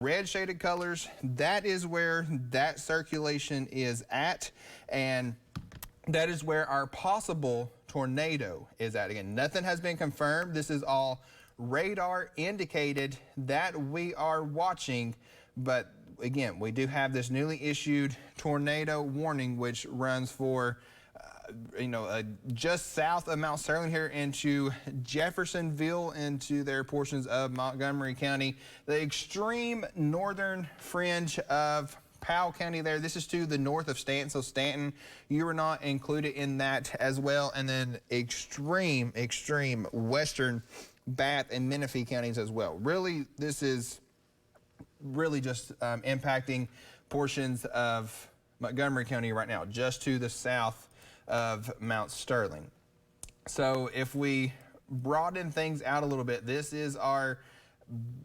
red shaded colors, that is where that circulation is at, and that is where our possible tornado is at. Again, nothing has been confirmed. This is all radar indicated that we are watching, but again, we do have this newly issued tornado warning, which runs for just south of Mount Sterling here into Jeffersonville, into their portions of Montgomery County, the extreme northern fringe of Powell County there. This is to the north of Stanton, so Stanton, you are not included in that as well. And then extreme western Bath and Menifee counties as well. Really, this is really just impacting portions of Montgomery County right now, just to the south of Mount Sterling. So if we broaden things out a little bit, this is our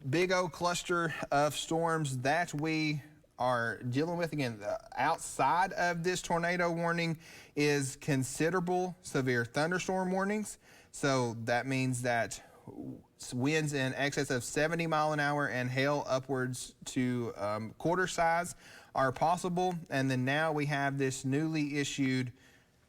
big old cluster of storms that we are dealing with. Again, outside of this tornado warning is considerable severe thunderstorm warnings. So that means that winds in excess of 70 mile an hour and hail upwards to quarter size are possible. And then now we have this newly issued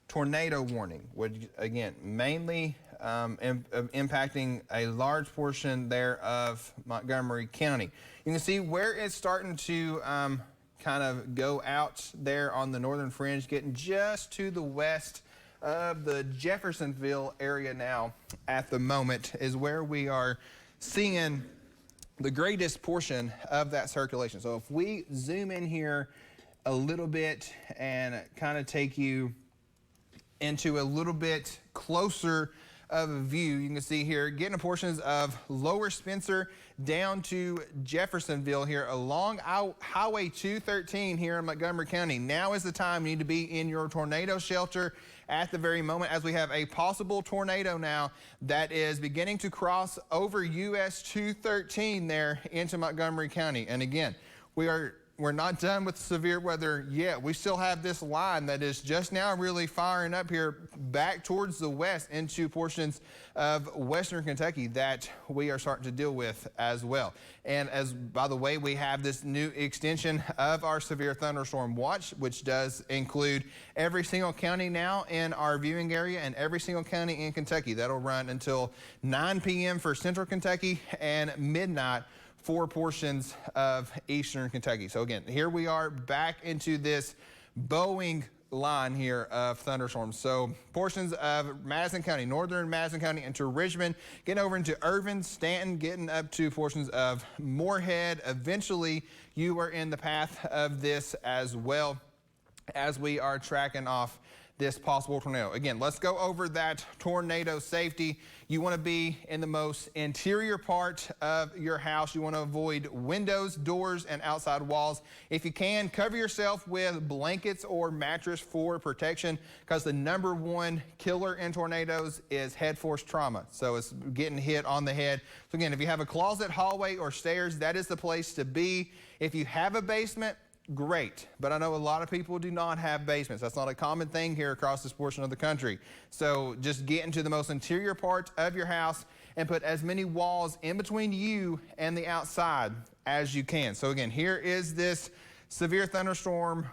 tornado warning, which again mainly impacting a large portion there of Montgomery County. You can see where it's starting to kind of go out there on the northern fringe, getting just to the west of the Jeffersonville area now at the moment is where we are seeing the greatest portion of that circulation. So if we zoom in here a little bit and kind of take you into a little bit closer of a view, you can see here getting portions of Lower Spencer down to Jeffersonville here along Highway 213 here in Montgomery County. Now is the time you need to be in your tornado shelter at the very moment, as we have a possible tornado now that is beginning to cross over US 213 there into Montgomery County. And again, we're not done with severe weather yet. We still have this line that is just now really firing up here back towards the west into portions of western Kentucky that we are starting to deal with as well. And as by the way, we have this new extension of our severe thunderstorm watch, which does include every single county now in our viewing area and every single county in Kentucky. That'll run until 9 p.m. for central Kentucky and midnight for portions of eastern Kentucky. So again, here we are back into this Boeing line here of thunderstorms. So portions of Madison County, northern Madison County into Richmond, getting over into Irvin, Stanton, getting up to portions of Moorhead. Eventually, you are in the path of this as well as we are tracking off this possible tornado. Again, let's go over that tornado safety. You want to be in the most interior part of your house. You want to avoid windows, doors, and outside walls. If you can, cover yourself with blankets or mattress for protection, because the #1 killer in tornadoes is head force trauma. So it's getting hit on the head. So again, if you have a closet, hallway, or stairs, that is the place to be. If you have a basement, great, but I know a lot of people do not have basements. That's not a common thing here across this portion of the country. So just get into the most interior part of your house and put as many walls in between you and the outside as you can. So again, here is this severe thunderstorm,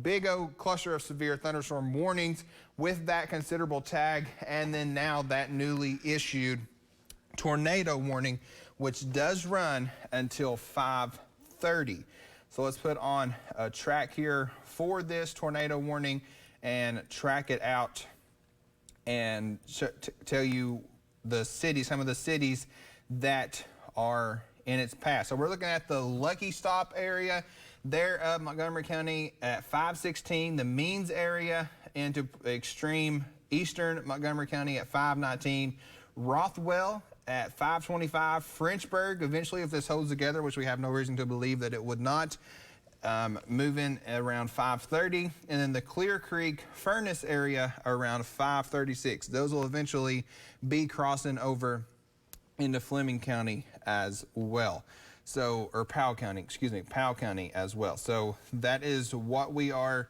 big old cluster of severe thunderstorm warnings with that considerable tag, and then now that newly issued tornado warning, which does run until 5:30. So let's put on a track here for this tornado warning and track it out and tell you the cities, some of the cities that are in its path. So we're looking at the Lucky Stop area there of Montgomery County at 516, the Means area into extreme eastern Montgomery County at 519, Rothwell at 525, Frenchburg, eventually, if this holds together, which we have no reason to believe that it would not, move in around 530, and then the Clear Creek Furnace area around 536. Those will eventually be crossing over into Fleming County as well. So, or Powell County, excuse me, Powell County as well. So that is what we are,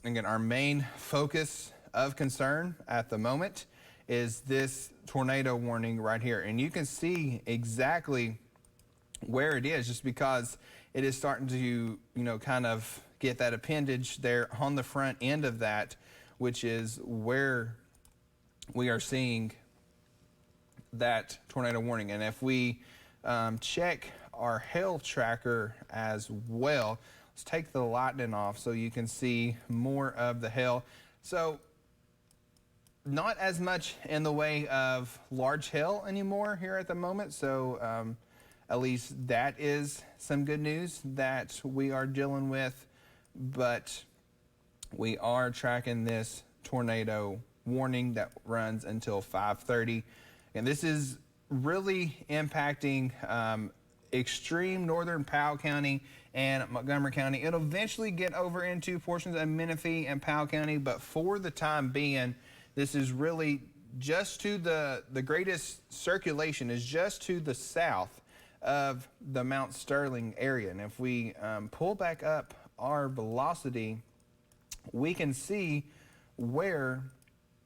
again, our main focus of concern at the moment is this tornado warning right here. And you can see exactly where it is, just because it is starting to, you know, kind of get that appendage there on the front end of that, which is where we are seeing that tornado warning. And if we check our hail tracker as well, let's take the lightning off so you can see more of the hail. So not as much in the way of large hail anymore here at the moment. So at least that is some good news that we are dealing with, but we are tracking this tornado warning that runs until 5:30. And this is really impacting extreme northern Powell County and Montgomery County. It'll eventually get over into portions of Menifee and Powell County, but for the time being, this is really just to the greatest circulation is just to the south of the Mount Sterling area. And if we pull back up our velocity, we can see where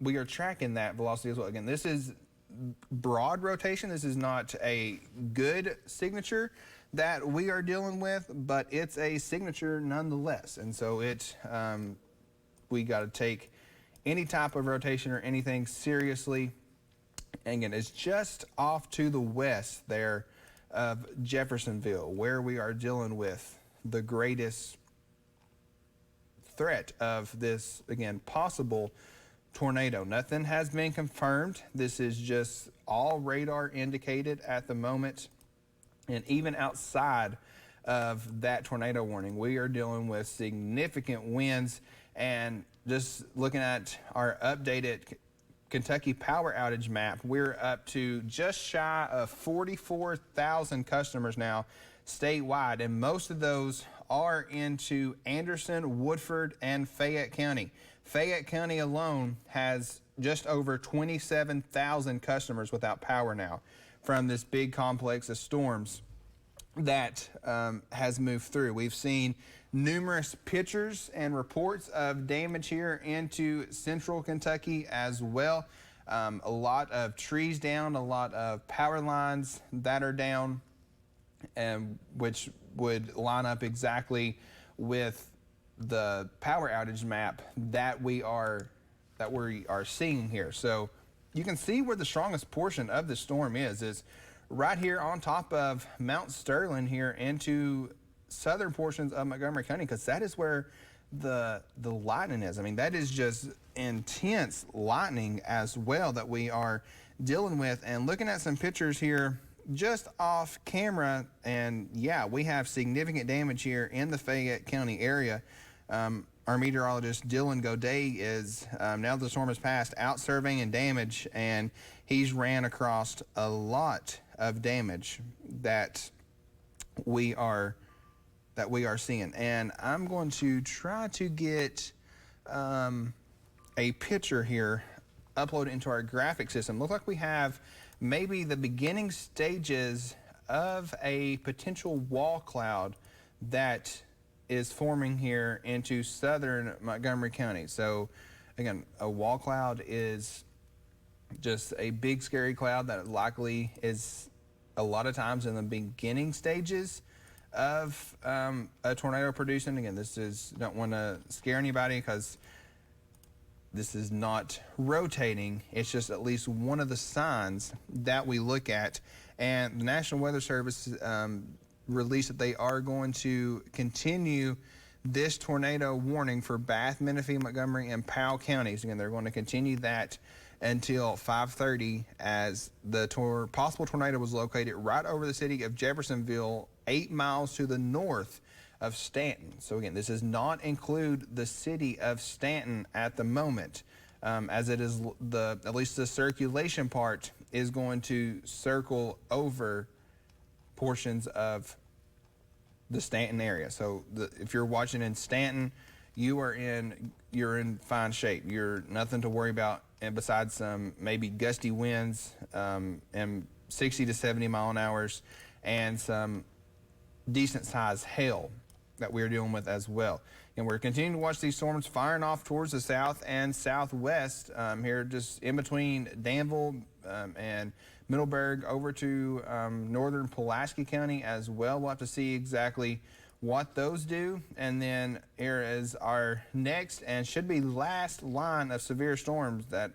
we are tracking that velocity as well. Again, this is broad rotation. This is not a good signature that we are dealing with, but it's a signature nonetheless. And so we got to take any type of rotation or anything seriously. And again, it's just off to the west there of Jeffersonville, where we are dealing with the greatest threat of this, again, possible tornado. Nothing has been confirmed. This is just all radar indicated at the moment. And even outside of that tornado warning, we are dealing with significant winds. And just looking at our updated Kentucky power outage map, we're up to just shy of 44,000 customers now statewide, and most of those are into Anderson, Woodford, and Fayette County. Fayette County alone has just over 27,000 customers without power now from this big complex of storms that has moved through. We've seen numerous pictures and reports of damage here into central Kentucky as well. A lot of trees down, a lot of power lines that are down, and which would line up exactly with the power outage map that we are seeing here. So you can see where the strongest portion of the storm is right here on top of Mount Sterling here into southern portions of Montgomery County, because that is where the lightning is. I mean, that is just intense lightning as well that we are dealing with. And looking at some pictures here just off camera, and yeah, we have significant damage here in the Fayette County area. Our meteorologist Dylan Godet is now the storm has passed out surveying damage, and he's ran across a lot of damage that we are seeing. And I'm going to try to get a picture here uploaded into our graphic system. Looks like we have maybe the beginning stages of a potential wall cloud that is forming here into southern Montgomery County. So again, a wall cloud is just a big scary cloud that likely is a lot of times in the beginning stages of a tornado producing. Again, don't want to scare anybody, because this is not rotating. It's just at least one of the signs that we look at. And the National Weather Service released that they are going to continue this tornado warning for Bath, Menifee, Montgomery, and Powell counties. Again, they're going to continue that until 5:30, as the possible tornado was located right over the city of Jeffersonville, 8 miles to the north of Stanton. So again, this does not include the city of Stanton at the moment, as it is at least the circulation part is going to circle over portions of the Stanton area. So if you're watching in Stanton, you're in fine shape. You're nothing to worry about, and besides some maybe gusty winds and 60 to 70 mile an hour and some decent sized hail that we're dealing with as well. And we're continuing to watch these storms firing off towards the south and southwest here, just in between Danville and Middleburg over to northern Pulaski County as well. We'll have to see exactly what those do. And then here is our next and should be last line of severe storms that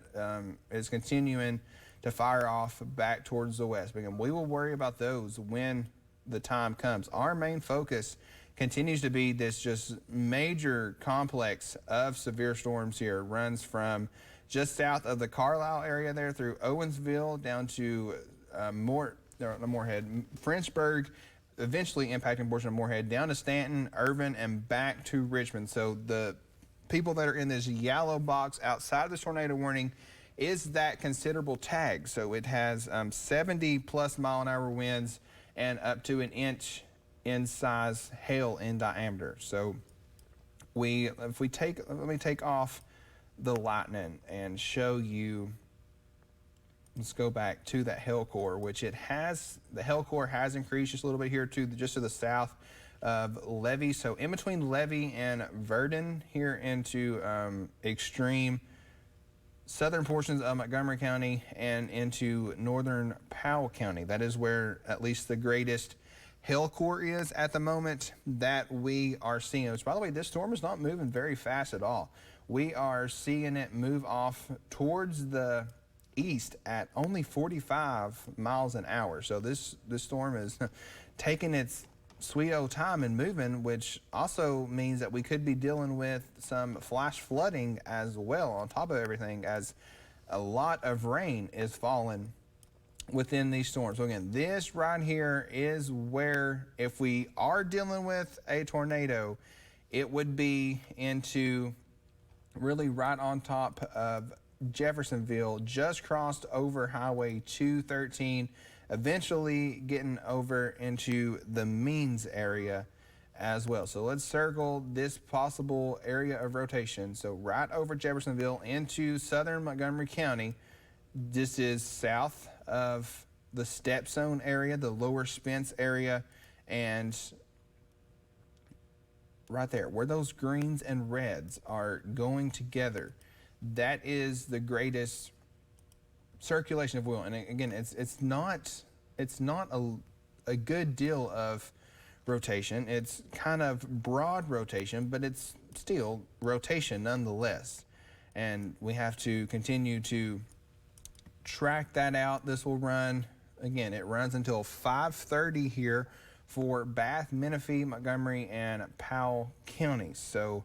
is continuing to fire off back towards the west. Again, we will worry about those when the time comes. Our main focus continues to be this just major complex of severe storms here. It runs from just south of the Carlisle area there through Owensville down to Moorhead, Frenchburg, eventually impacting a portion of Moorhead, down to Stanton, Irvin, and back to Richmond. So the people that are in this yellow box outside of this tornado warning is that considerable tag. So it has 70+ mile-an-hour winds and up to an inch in size hail in diameter. So let me take off the lightning and show you. Let's go back to that hail core, which the hail core has increased just a little bit here just to the south of Levy. So in between Levy and Verdon here into extreme southern portions of Montgomery County and into northern Powell County. That is where at least the greatest hail core is at the moment that we are seeing. Which, by the way, this storm is not moving very fast at all. We are seeing it move off towards the east at only 45 miles an hour. So this storm is taking its sweet old time and moving, which also means that we could be dealing with some flash flooding as well on top of everything, as a lot of rain is falling within these storms. So again, this right here is where, if we are dealing with a tornado, it would be into really right on top of Jeffersonville, just crossed over Highway 213, eventually getting over into the Means area as well. So let's circle this possible area of rotation. So right over Jeffersonville into southern Montgomery County. This is south of the Stepstone area, the lower Spence area, and right there where those greens and reds are going together, that is the greatest circulation of oil. And again, it's not a good deal of rotation. It's kind of broad rotation, but it's still rotation nonetheless. And we have to continue to track that out. This will run, again, it runs until 5:30 here for Bath, Menifee, Montgomery, and Powell counties. So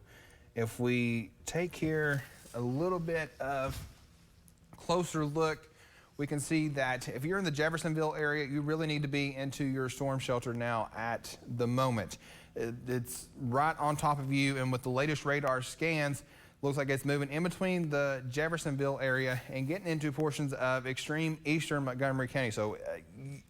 if we take here a little bit of closer look, we can see that if you're in the Jeffersonville area, you really need to be into your storm shelter now at the moment. It's right on top of you, and with the latest radar scans, looks like it's moving in between the Jeffersonville area and getting into portions of extreme eastern Montgomery County. So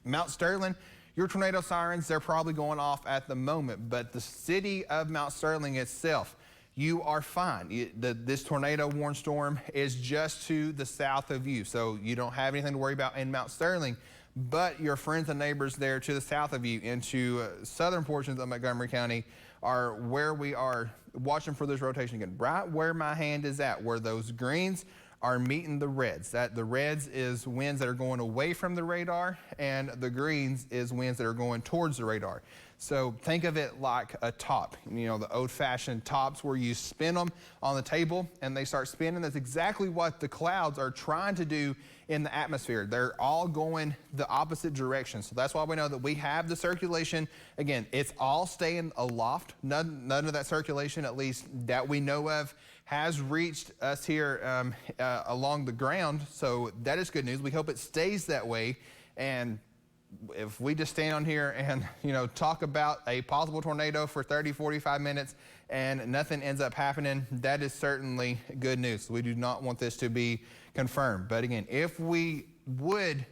Mount Sterling, your tornado sirens, they're probably going off at the moment, but the city of Mount Sterling itself, you are fine. This tornado warning storm is just to the south of you, so you don't have anything to worry about in Mount Sterling, but your friends and neighbors there to the south of you into southern portions of Montgomery County are where we are watching for this rotation again. Right where my hand is at, where those greens are meeting the reds. The reds is winds that are going away from the radar, and the greens is winds that are going towards the radar. So think of it like a top, you know, the old-fashioned tops where you spin them on the table and they start spinning. That's exactly what the clouds are trying to do in the atmosphere. They're all going the opposite direction. So that's why we know that we have the circulation. Again, it's all staying aloft. None of that circulation, at least that we know of, has reached us here along the ground. So that is good news. We hope it stays that way. And if we just stand on here and, you know, talk about a possible tornado for 30, 45 minutes and nothing ends up happening, that is certainly good news. We do not want this to be confirmed. But again, if we would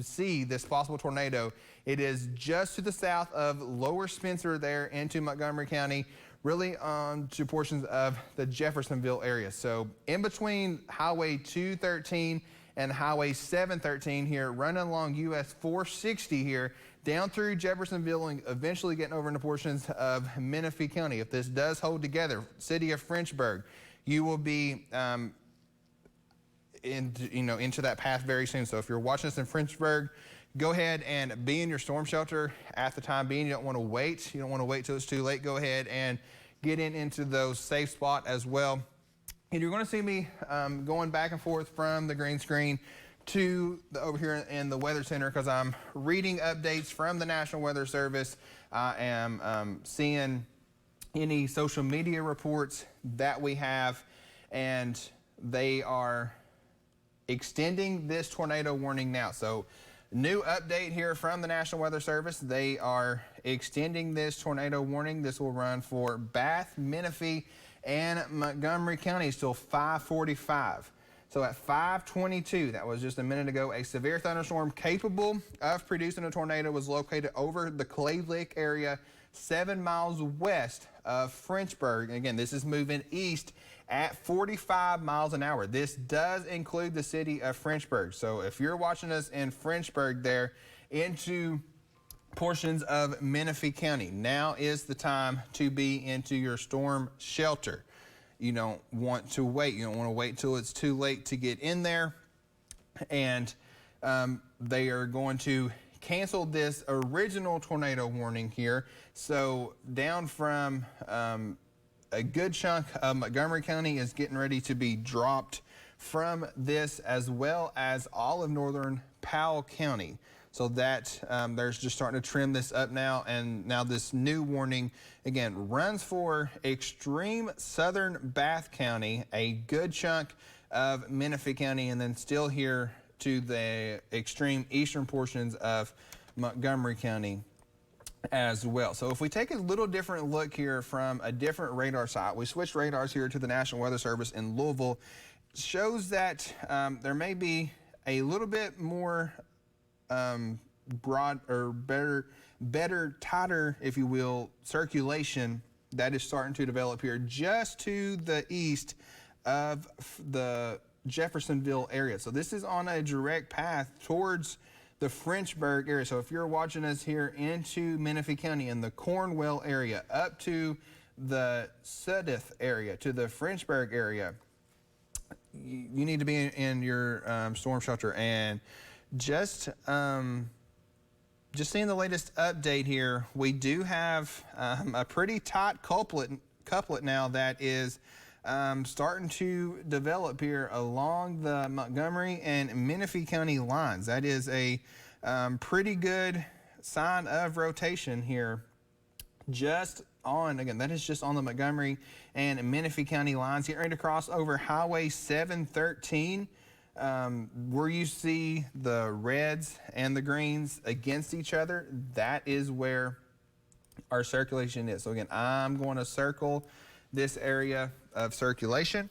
see this possible tornado, it is just to the south of Lower Spencer there into Montgomery County, really on to portions of the Jeffersonville area. So in between Highway 213 and Highway 713 here, running along US 460 here, down through Jeffersonville and eventually getting over into portions of Menifee County. If this does hold together, city of Frenchburg, you will be, into that path very soon. So if you're watching us in Frenchburg, go ahead and be in your storm shelter at the time being. You don't want to wait. You don't want to wait till it's too late. Go ahead and get into those safe spot as well. And you're going to see me going back and forth from the green screen to over here in the Weather Center because I'm reading updates from the National Weather Service. I am seeing any social media reports that we have, and they are extending this tornado warning now. So new update here from the National Weather Service. They are extending this tornado warning. This will run for Bath, Menifee, and Montgomery counties till 5:45. So at 5:22, that was just a minute ago, a severe thunderstorm capable of producing a tornado was located over the Clay Lake area, 7 miles west of Frenchburg. Again, this is moving east at 45 miles an hour. This does include the city of Frenchburg. So if you're watching us in Frenchburg there into portions of Menifee County, now is the time to be into your storm shelter. You don't want to wait. You don't want to wait till it's too late to get in there. And they are going to cancel this original tornado warning here. So down from a good chunk of Montgomery County is getting ready to be dropped from this, as well as all of northern Powell County. So that they're just starting to trim this up now. And now this new warning, again, runs for extreme southern Bath County, a good chunk of Menifee County, and then still here to the extreme eastern portions of Montgomery County as well. So if we take a little different look here from a different radar site, we switched radars here to the National Weather Service in Louisville, shows that there may be a little bit more broad or better, tighter, if you will, circulation that is starting to develop here just to the east of the Jeffersonville area. So this is on a direct path towards the Frenchburg area. So if you're watching us here into Menifee County in the Cornwell area up to the Sudeth area, to the Frenchburg area, you need to be in your storm shelter. And just seeing the latest update here, we do have a pretty tight couplet now that is starting to develop here along the Montgomery and Menifee County lines. That is a pretty good sign of rotation here just on, again, that is just on the Montgomery and Menifee County lines. Getting ready to cross over Highway 713. Where you see the reds and the greens against each other, that is where our circulation is. So again, I'm going to circle this area of circulation,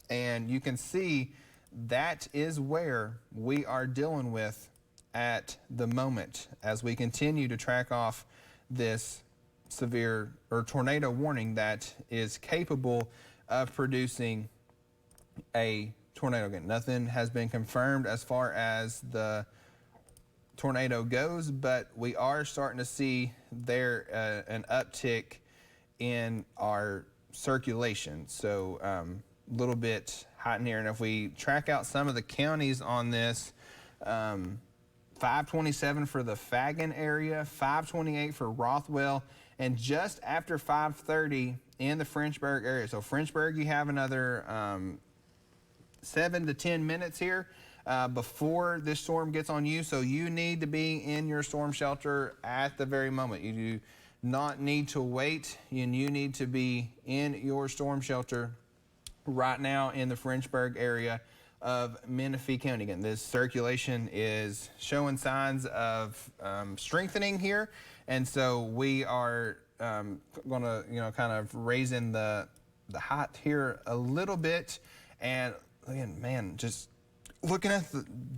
and you can see that is where we are dealing with at the moment as we continue to track off this severe or tornado warning that is capable of producing a tornado. Again, nothing has been confirmed as far as the tornado goes, but we are starting to see there an uptick in our circulation. So a little bit hot in here. And if we track out some of the counties on this, 527 for the Fagin area, 528 for Rothwell, and just after 530 in the Frenchburg area. So Frenchburg, you have another 7 to 10 minutes here before this storm gets on you. So you need to be in your storm shelter at the very moment. You do not need to wait, and you need to be in your storm shelter right now in the Frenchburg area of Menifee County. Again, this circulation is showing signs of strengthening here, and so we are going to, kind of raising the height here a little bit. And again, man, just looking at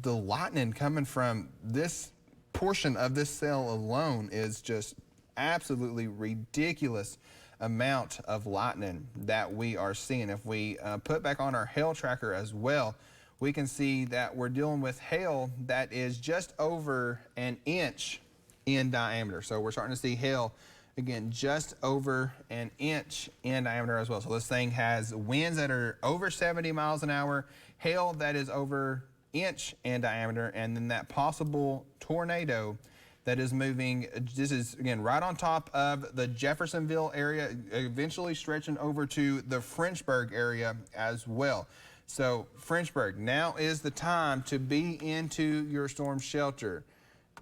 the lightning coming from this portion of this cell alone is just absolutely ridiculous amount of lightning that we are seeing. If we put back on our hail tracker as well, we can see that we're dealing with hail that is just over an inch in diameter. So we're starting to see hail again, just over an inch in diameter as well. So this thing has winds that are over 70 miles an hour, hail that is over inch in diameter, and then that possible tornado that is moving. This is, again, right on top of the Jeffersonville area, eventually stretching over to the Frenchburg area as well. So Frenchburg, now is the time to be into your storm shelter.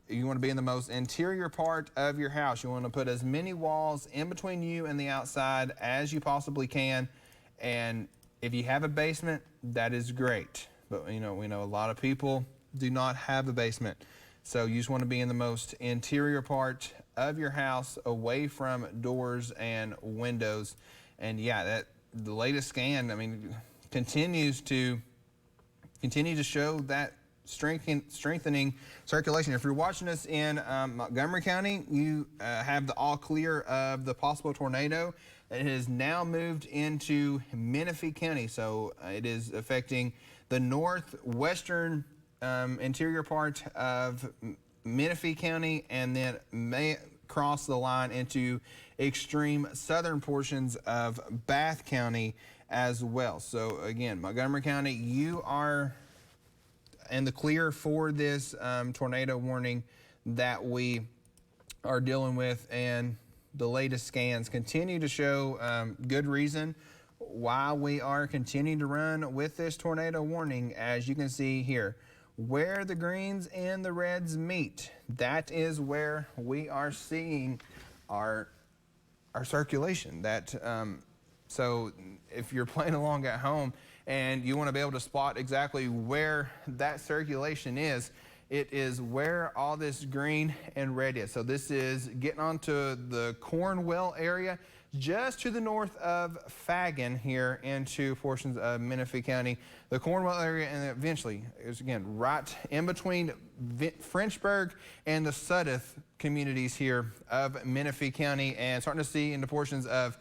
You want to be in the most interior part of your house. You want to put as many walls in between you and the outside as you possibly can. And if you have a basement, that is great. But we know a lot of people do not have a basement. So you just want to be in the most interior part of your house, away from doors and windows. And yeah, the latest scan, I mean, continues to show that strengthening circulation. If you're watching us in Montgomery County, you have the all clear of the possible tornado. It has now moved into Menifee County, so it is affecting the northwestern interior part of Menifee County, and then may cross the line into extreme southern portions of Bath County as well. So again, Montgomery County, you are in the clear for this tornado warning that we are dealing with, and the latest scans continue to show good reason why we are continuing to run with this tornado warning. As you can see here, where the greens and the reds meet, that is where we are seeing our circulation. So if you're playing along at home and you want to be able to spot exactly where that circulation is, it is where all this green and red is. So this is getting onto the Cornwell area, just to the north of Fagin here into portions of Menifee County, the Cornwell area, and eventually is again right in between Frenchburg and the Sudeth communities here of Menifee County, and starting to see into portions of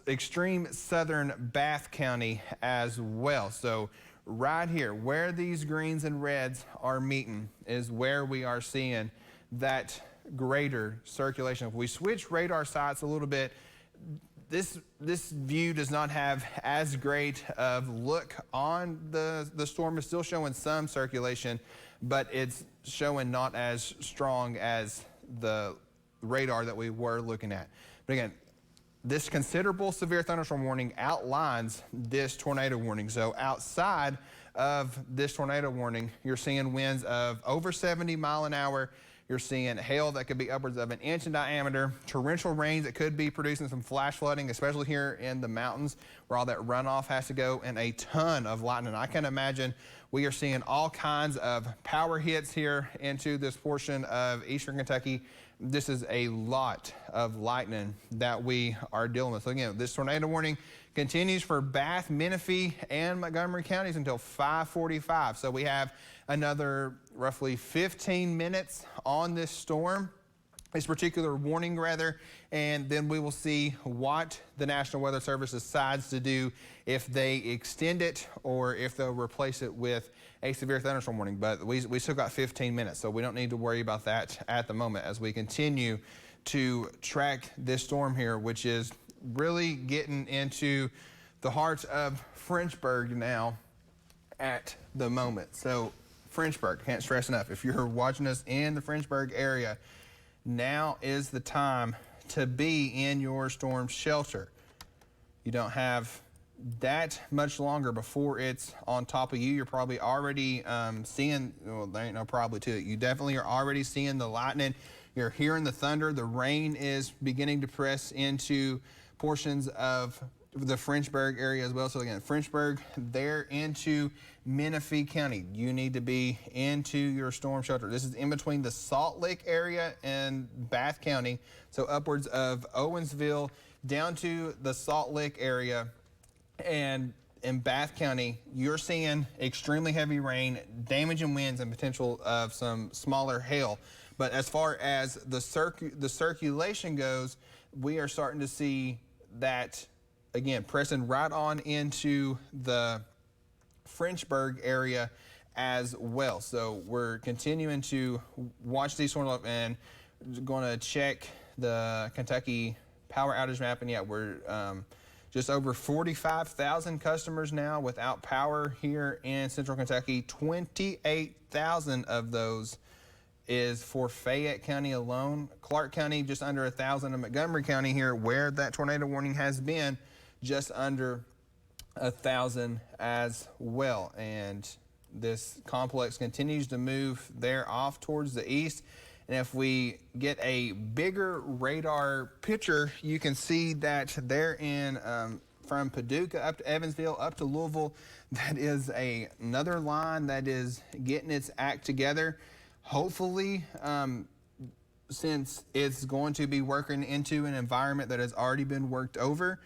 extreme southern Bath County as well. So right here, where these greens and reds are meeting, is where we are seeing that greater circulation. If we switch radar sites a little bit, this view does not have as great of look on the storm. Is still showing some circulation, but it's showing not as strong as the radar that we were looking at. But again, this considerable severe thunderstorm warning outlines this tornado warning. So outside of this tornado warning, you're seeing winds of over 70 mile an hour. You're seeing hail that could be upwards of an inch in diameter, torrential rains that could be producing some flash flooding, especially here in the mountains where all that runoff has to go, and a ton of lightning. I can imagine we are seeing all kinds of power hits here into this portion of eastern Kentucky. This is a lot of lightning that we are dealing with. So again, this tornado warning continues for Bath, Menifee, and Montgomery counties until 5:45. So we have another roughly 15 minutes on this storm, this particular warning rather, and then we will see what the National Weather Service decides to do, if they extend it or if they'll replace it with a severe thunderstorm warning. But we still got 15 minutes, so we don't need to worry about that at the moment as we continue to track this storm here, which is really getting into the heart of Frenchburg now at the moment. So Frenchburg, can't stress enough, if you're watching us in the Frenchburg area, now is the time to be in your storm shelter. You don't have that much longer before it's on top of you. You're probably already seeing, well, there ain't no probably to it. You definitely are already seeing the lightning. You're hearing the thunder. The rain is beginning to press into portions of the Frenchburg area as well. So again, Frenchburg, there into Menifee County. You need to be into your storm shelter. This is in between the Salt Lake area and Bath County. So upwards of Owensville down to the Salt Lake area. And in Bath County, you're seeing extremely heavy rain, damaging winds, and potential of some smaller hail. But as far as the circulation goes, we are starting to see that, again, pressing right on into the Frenchburg area as well. So we're continuing to watch these storms up and going to check the Kentucky power outage map, and yet we're just over 45,000 customers now without power here in Central Kentucky. 28,000 of those is for Fayette County alone. Clark County just under 1,000, and Montgomery County here, where that tornado warning has been, just under 1,000 as well. And this complex continues to move there off towards the east. And if we get a bigger radar picture, you can see that they're in from Paducah up to Evansville, up to Louisville. That is another line that is getting its act together. Hopefully, since it's going to be working into an environment that has already been worked over,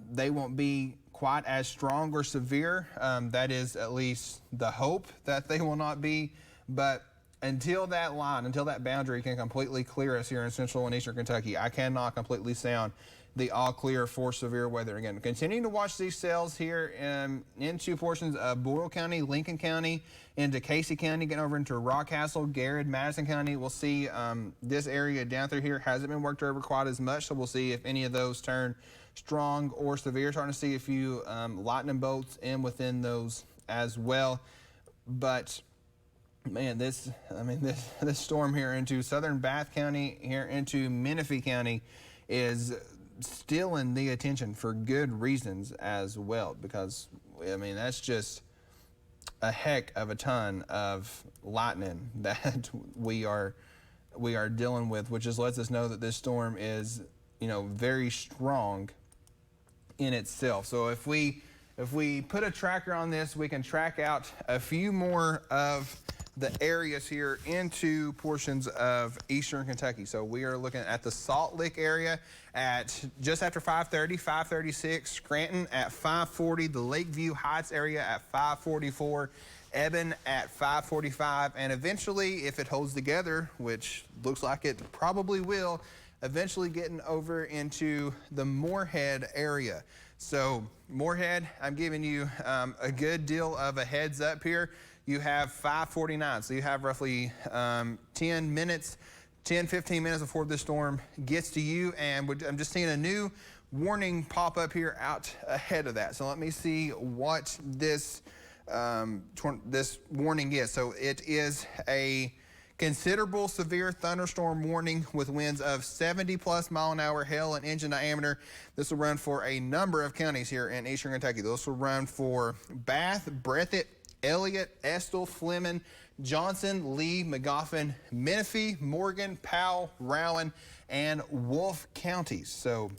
they won't be quite as strong or severe. That is at least the hope that they will not be. But until that line, until that boundary can completely clear us here in Central and Eastern Kentucky, I cannot completely sound the all clear for severe weather again. Continuing to watch these cells here into portions of Boyle County, Lincoln County, into Casey County, getting over into Rockcastle, Garrett, Madison County. We'll see this area down through here hasn't been worked over quite as much, so we'll see if any of those turn strong or severe. Starting to see a few lightning bolts in within those as well. But man, this storm here into southern Bath County, here into Menifee County, is still in the attention for good reasons as well, because I mean, that's just a heck of a ton of lightning that we are dealing with, which just lets us know that this storm is, you know, very strong in itself. So if we put a tracker on this, we can track out a few more of the areas here into portions of Eastern Kentucky. So we are looking at the Salt Lick area at just after 5:30, 5:36, Scranton at 5:40, the Lakeview Heights area at 5:44, Eben at 5:45, and eventually, if it holds together, which looks like it probably will, eventually getting over into the Moorhead area. So Moorhead, I'm giving you a good deal of a heads up here. You have 5:49, so you have roughly 10 minutes, 10, 15 minutes before this storm gets to you, and I'm just seeing a new warning pop up here out ahead of that. So let me see what this this warning is. So it is a considerable severe thunderstorm warning with winds of 70+ mile an hour, hail and engine diameter. This will run for a number of counties here in Eastern Kentucky. This will run for Bath, Breathitt, Elliott, Estill, Fleming, Johnson, Lee, Magoffin, Menifee, Morgan, Powell, Rowan, and Wolfe counties. So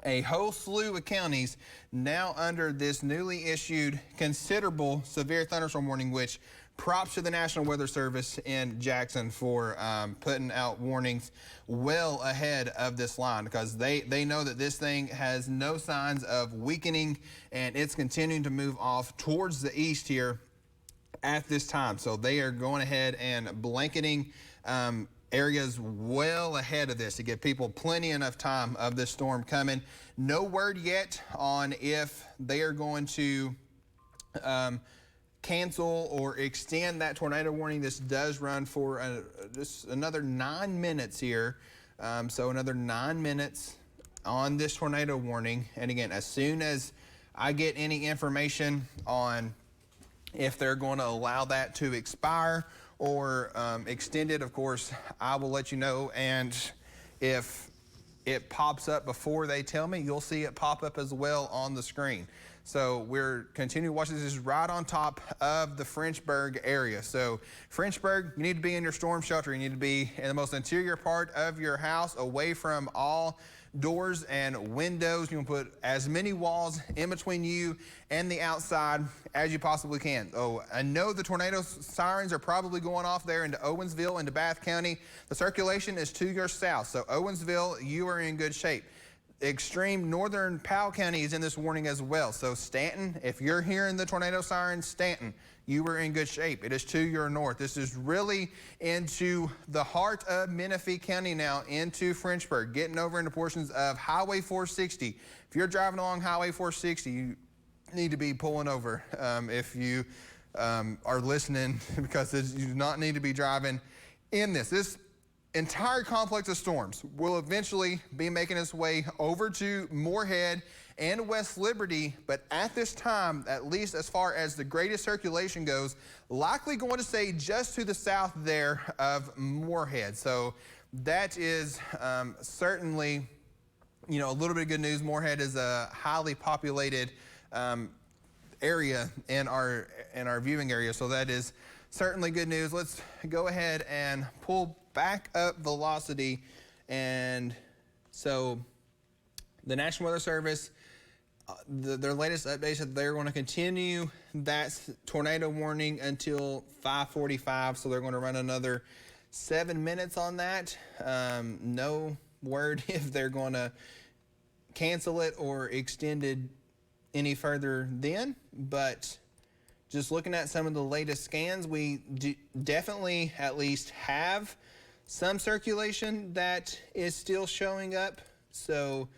a whole slew of counties now under this newly issued considerable severe thunderstorm warning, which props to the National Weather Service in Jackson for putting out warnings well ahead of this line, because they know that this thing has no signs of weakening, and it's continuing to move off towards the east here at this time. So they are going ahead and blanketing areas well ahead of this to give people plenty enough time of this storm coming. No word yet on if they are going to cancel or extend that tornado warning. This does run for just another 9 minutes here. So another 9 minutes on this tornado warning. And again, as soon as I get any information on if they're going to allow that to expire or extend it, of course, I will let you know. And if it pops up before they tell me, you'll see it pop up as well on the screen. So we're continuing to watch this. This is right on top of the Frenchburg area. So Frenchburg, you need to be in your storm shelter. You need to be in the most interior part of your house, away from all doors and windows. You can put as many walls in between you and the outside as you possibly can. Oh, I know the tornado sirens are probably going off there into Owensville, into Bath County. The circulation is to your south. So Owensville, you are in good shape. Extreme northern Powell County is in this warning as well. So Stanton, if you're hearing the tornado sirens, Stanton, you are in good shape. It is to your north. This is really into the heart of Menifee County now, into Frenchburg, getting over into portions of Highway 460. If you're driving along Highway 460, you need to be pulling over if you are listening, because you do not need to be driving in this. This entire complex of storms will eventually be making its way over to Moorhead and West Liberty, but at this time, at least as far as the greatest circulation goes, likely going to stay just to the south there of Moorhead. So that is certainly, you know, a little bit of good news. Moorhead is a highly populated area in our viewing area, so that is certainly good news. Let's go ahead and pull back up velocity. And so the National Weather Service, their latest updates that they're going to continue that tornado warning until 5:45. So they're going to run another 7 minutes on that. No word if they're going to cancel it or extend it any further then, but just looking at some of the latest scans, we definitely at least have some circulation that is still showing up. So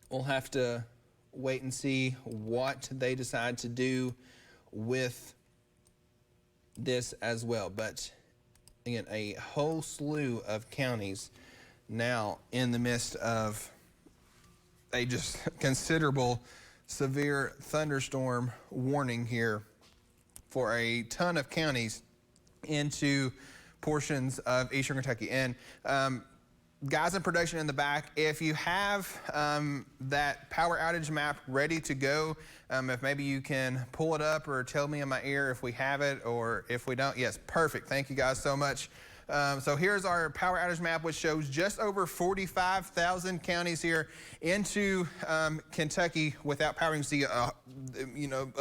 we'll have to wait and see what they decide to do with this as well. But again, a whole slew of counties now in the midst of a just considerable severe thunderstorm warning here for a ton of counties into portions of eastern Kentucky. And guys in production in the back, if you have that power outage map ready to go, if maybe you can pull it up or tell me in my ear if we have it or if we don't. Yes, perfect. Thank you guys so much. So here's our power outage map, which shows just over 45,000 counties here into Kentucky without power. You can see a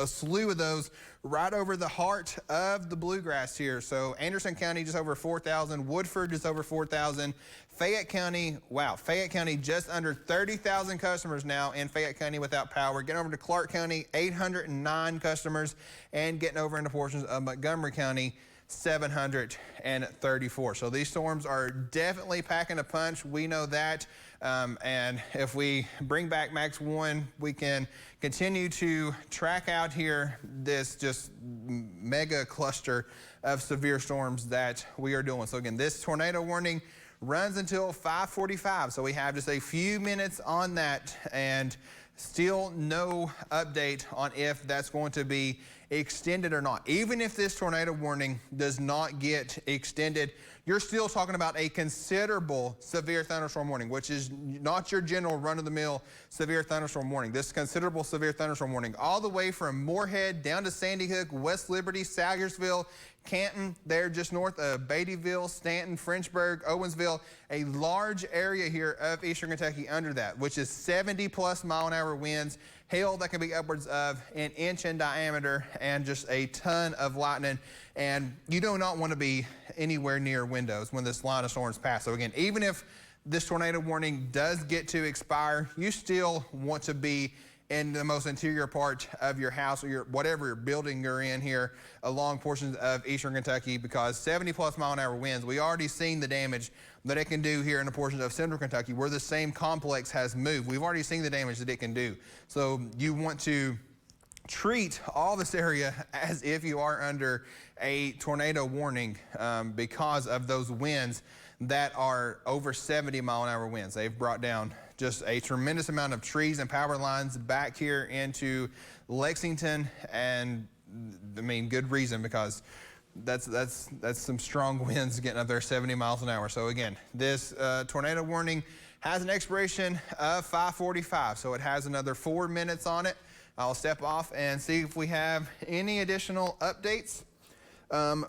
slew of those right over the heart of the bluegrass here. So Anderson County just over 4,000, Woodford just over 4,000, Fayette County, wow, Fayette County just under 30,000 customers now in Fayette County without power. Getting over to Clark County, 809 customers, and getting over into portions of Montgomery County, 734. So these storms are definitely packing a punch. We know that. And if we bring back Max 1, we can continue to track out here this just mega cluster of severe storms that we are doing. So again, this tornado warning runs until 5:45. So we have just a few minutes on that, and still no update on if that's going to be extended or not. Even if this tornado warning does not get extended, you're still talking about a considerable severe thunderstorm warning, which is not your general run-of-the-mill severe thunderstorm warning. This considerable severe thunderstorm warning all the way from Moorhead down to Sandy Hook, West Liberty, Salyersville, Canton, there just north of Beattyville, Stanton, Frenchburg, Owensville, a large area here of eastern Kentucky under that, which is 70+ mile-an-hour winds, hail that can be upwards of an inch in diameter, and just a ton of lightning. And you do not want to be anywhere near windows when this line of storms pass. So again, even if this tornado warning does get to expire, you still want to be in the most interior part of your house or your whatever building you're in here along portions of eastern Kentucky, because 70+ mile-an-hour winds, we already seen the damage that it can do here in the portions of central Kentucky where the same complex has moved. We've already seen the damage that it can do. So you want to treat all this area as if you are under a tornado warning because of those winds that are over 70-mile-an-hour winds. They've brought down just a tremendous amount of trees and power lines back here into Lexington, and I mean, good reason, because that's some strong winds getting up there 70 miles an hour. So again, this tornado warning has an expiration of 5:45, so it has another 4 minutes on it. I'll step off and see if we have any additional updates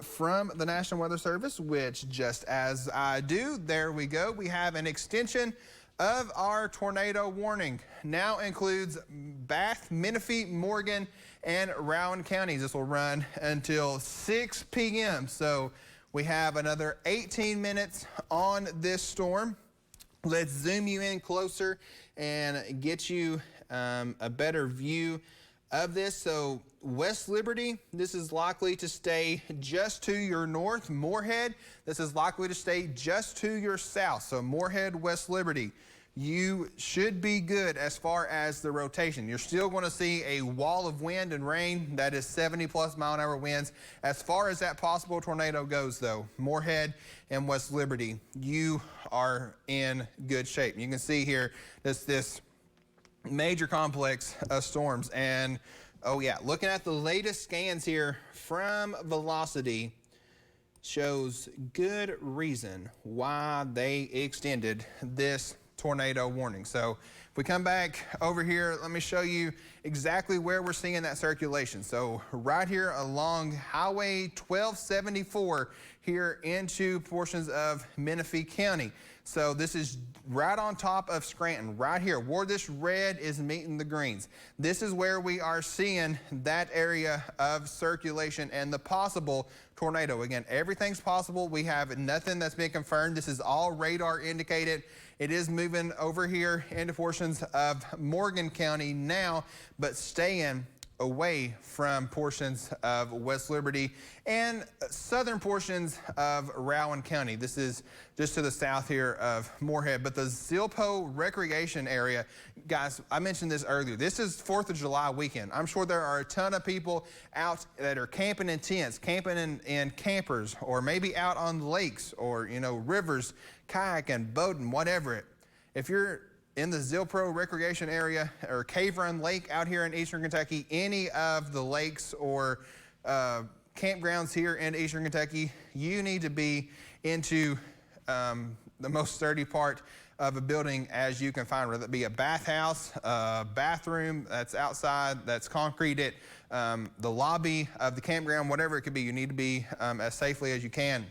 from the National Weather Service, which just as I do, there we go. We have an extension of our tornado warning. Now includes Bath, Menifee, Morgan, and Rowan counties. This will run until 6 p.m. So we have another 18 minutes on this storm. Let's zoom you in closer and get you a better view of this. So West Liberty, this is likely to stay just to your north. Moorhead, this is likely to stay just to your south. So Moorhead, West Liberty, you should be good as far as the rotation. You're still going to see a wall of wind and rain that is 70+ mile-an-hour winds. As far as that possible tornado goes, though, Morehead and West Liberty, you are in good shape. You can see here this major complex of storms. And oh yeah, looking at the latest scans here from Velocity shows good reason why they extended this tornado warning. So if we come back over here, let me show you exactly where we're seeing that circulation. So right here along Highway 1274 here into portions of Menifee County. So this is right on top of Scranton, right here, where this red is meeting the greens. This is where we are seeing that area of circulation and the possible tornado. Again, everything's possible. We have nothing that's been confirmed. This is all radar indicated. It is moving over here into portions of Morgan County now, but staying away from portions of West Liberty and southern portions of Rowan County. This is just to the south here of Morehead, but the Zilpo recreation area, guys, I mentioned this earlier. This is 4th of July weekend. I'm sure there are a ton of people out that are camping in tents, camping in campers, or maybe out on lakes or, you know, rivers, kayaking, boating, whatever. If you're in the Zilpro recreation area or Cave Run Lake out here in eastern Kentucky, any of the lakes or campgrounds here in eastern Kentucky, you need to be into the most sturdy part of a building as you can find, whether it be a bathhouse, a bathroom that's outside, that's concreted, the lobby of the campground, whatever it could be. You need to be as safely as you can.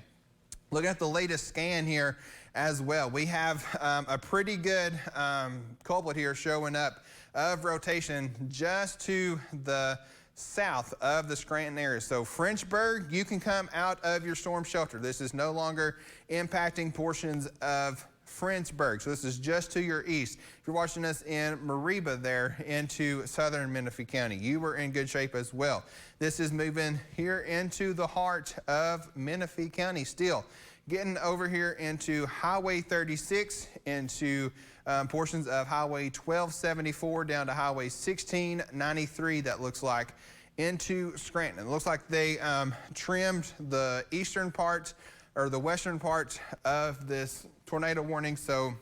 Looking at the latest scan here as well, we have a pretty good culprit here showing up of rotation just to the south of the Scranton area. So Frenchburg, you can come out of your storm shelter. This is no longer impacting portions of Frenchburg. So this is just to your east. If you're watching us in Mariba there into southern Menifee County, you were in good shape as well. This is moving here into the heart of Menifee County still. Getting over here into Highway 36, into portions of Highway 1274 down to Highway 1693, that looks like, into Scranton. It looks like they trimmed the eastern part or the western part of this tornado warning. So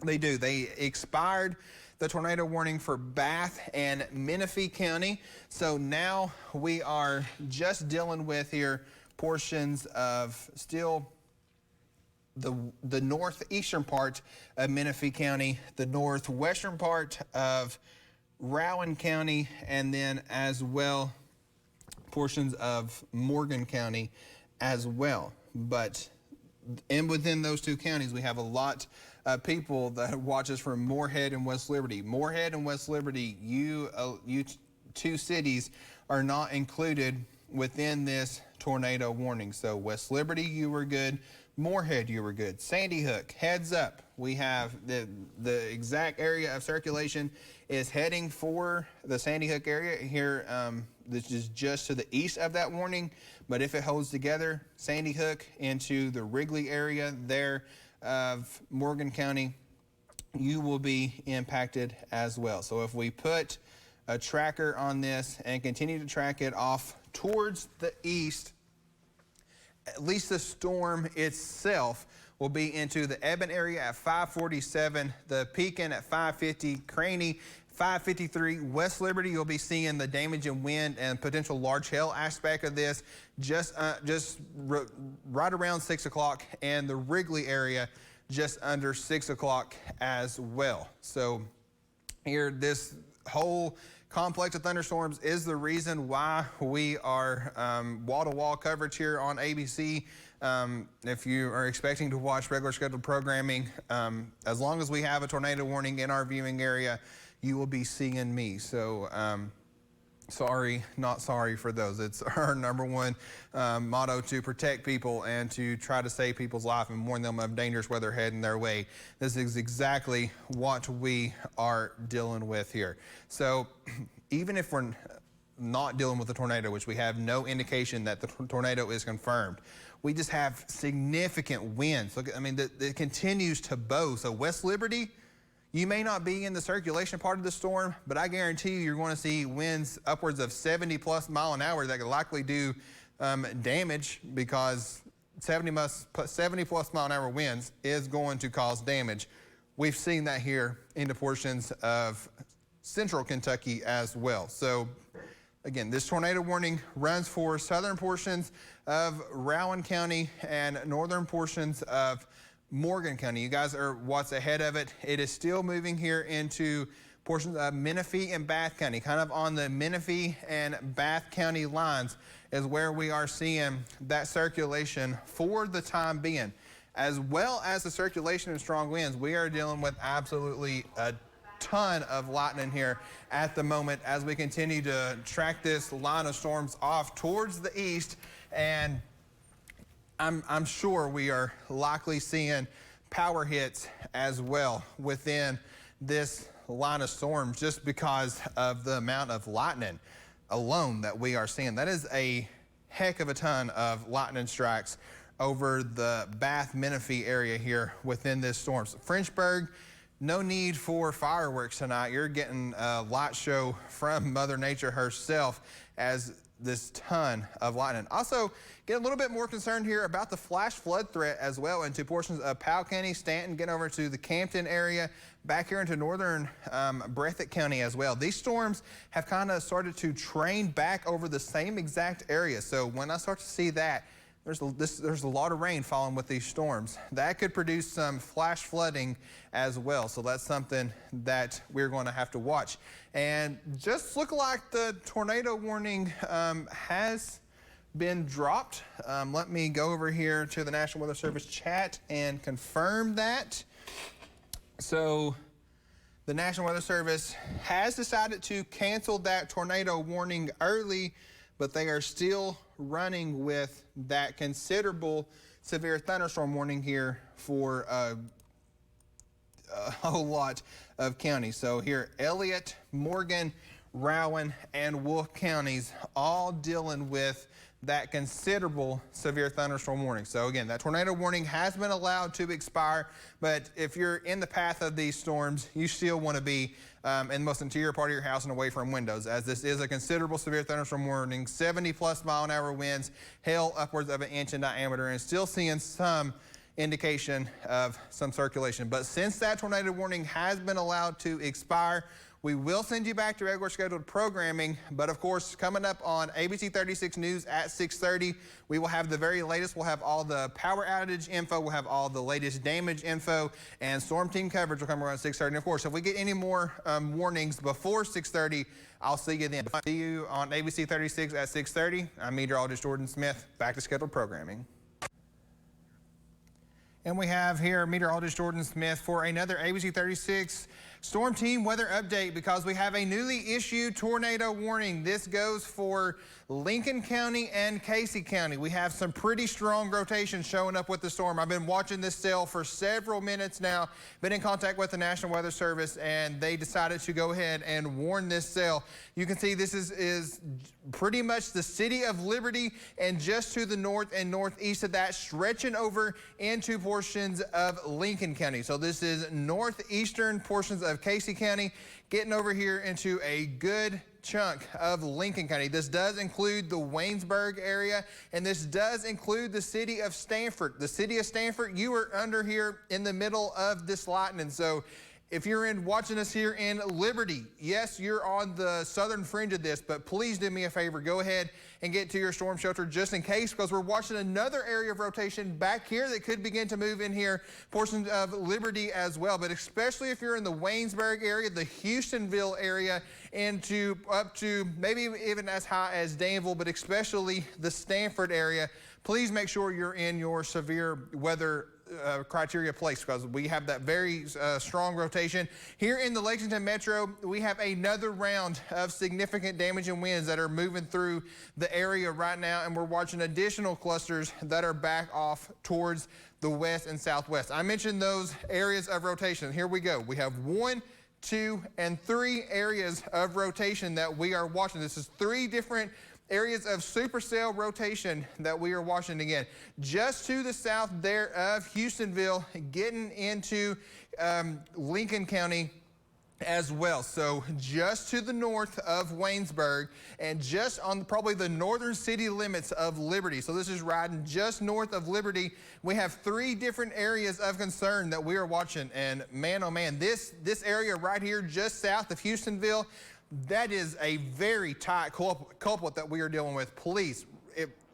they do. They expired the tornado warning for Bath and Menifee County. So now we are just dealing with here portions of still the northeastern part of Menifee County, the northwestern part of Rowan County, and then as well portions of Morgan County as well. But within those two counties, we have a lot of people that watch us from Morehead and West Liberty. Morehead and West Liberty, you two cities are not included within this tornado warning. So West Liberty, you were good. Morehead, you were good. Sandy Hook, heads up. We have the exact area of circulation is heading for the Sandy Hook area here. This is just to the east of that warning, but if it holds together, Sandy Hook into the Wrigley area there of Morgan County, you will be impacted as well. So if we put a tracker on this and continue to track it off towards the east, at least the storm itself will be into the Eben area at 547, the Pekin at 550, Craney 553, West Liberty, you'll be seeing the damage and wind and potential large hail aspect of this just right around 6 o'clock, and the Wrigley area just under 6 o'clock as well. So here, this whole complex of thunderstorms is the reason why we are wall-to-wall coverage here on ABC. If you are expecting to watch regular scheduled programming, as long as we have a tornado warning in our viewing area, you will be seeing me. So sorry, not sorry for those. It's our number one motto, to protect people and to try to save people's life and warn them of dangerous weather heading their way. This is exactly what we are dealing with here. So even if we're not dealing with a tornado, which we have no indication that the tornado is confirmed, we just have significant winds. Look, I mean, it continues to bow. So West Liberty, You may not be in the circulation part of the storm, but I guarantee you're going to see winds upwards of 70+ mile an hour that could likely do damage, because 70+ mile an hour winds is going to cause damage. We've seen that here into portions of central Kentucky as well. So again, this tornado warning runs for southern portions of Rowan County and northern portions of Morgan County. You guys are what's ahead of it. It is still moving here into portions of Menifee and Bath County, kind of on the Menifee and Bath County lines is where we are seeing that circulation for the time being. As well as the circulation and strong winds, we are dealing with absolutely a ton of lightning here at the moment as we continue to track this line of storms off towards the east, and I'm sure we are likely seeing power hits as well within this line of storms just because of the amount of lightning alone that we are seeing. That is a heck of a ton of lightning strikes over the Bath Menifee area here within this storm. So Frenchburg, no need for fireworks tonight. You're getting a light show from Mother Nature herself as this ton of lightning. Also, get a little bit more concerned here about the flash flood threat as well into portions of Powell County, Stanton, getting over to the Campton area, back here into northern Breathitt County as well. These storms have kind of started to train back over the same exact area. So when I start to see that, there's a lot of rain falling with these storms. That could produce some flash flooding as well. So that's something that we're going to have to watch. And just look like the tornado warning has been dropped. Let me go over here to the National Weather Service chat and confirm that. So the National Weather Service has decided to cancel that tornado warning early, but they are still running with that considerable severe thunderstorm warning here for a whole lot of counties. So here, Elliott, Morgan, Rowan, and Wolfe counties all dealing with that considerable severe thunderstorm warning. So again, that tornado warning has been allowed to expire, but if you're in the path of these storms, you still want to be in the most interior part of your house and away from windows, as this is a considerable severe thunderstorm warning. 70+ mile an hour winds, hail upwards of 1 inch in diameter, and still seeing some indication of some circulation. But since that tornado warning has been allowed to expire, we will send you back to regular scheduled programming, but of course, coming up on ABC 36 News at 6:30, we will have the very latest. We'll have all the power outage info. We'll have all the latest damage info, and storm team coverage will come around 6:30. And of course, if we get any more warnings before 6:30, I'll see you then. See you on ABC 36 at 6:30. I'm meteorologist Jordan Smith. Back to scheduled programming. And we have here meteorologist Jordan Smith for another ABC 36 Storm Team weather update, because we have a newly issued tornado warning. This goes for Lincoln County and Casey County. We have some pretty strong rotation showing up with the storm. I've been watching this cell for several minutes now, been in contact with the National Weather Service, and they decided to go ahead and warn this cell. You can see this is pretty much the city of Liberty, and just to the north and northeast of that, stretching over into portions of Lincoln County. So this is northeastern portions of Casey County, getting over here into a good chunk of Lincoln County. This does include the Waynesburg area, and this does include the city of Stanford. The city of Stanford, you are under here in the middle of this lightning. So if you're watching us here in Liberty, yes, you're on the southern fringe of this, but please do me a favor, go ahead and get to your storm shelter just in case, because we're watching another area of rotation back here that could begin to move in here, portions of Liberty as well. But especially if you're in the Waynesburg area, the Houstonville area, into up to maybe even as high as Danville, but especially the Stanford area, please make sure you're in your severe weather criteria place, because we have that very strong rotation. Here in the Lexington Metro, we have another round of significant damage and winds that are moving through the area right now, and we're watching additional clusters that are back off towards the west and southwest. I mentioned those areas of rotation. Here we go. We have 1, 2, and 3 areas of rotation that we are watching. This is 3 different areas of supercell rotation that we are watching. Again, just to the south there of Houstonville, getting into Lincoln County as well. So just to the north of Waynesburg and just on probably the northern city limits of Liberty. So this is riding just north of Liberty. We have 3 different areas of concern that we are watching. And man, oh man, this area right here just south of Houstonville, that is a very tight culprit that we are dealing with. Please,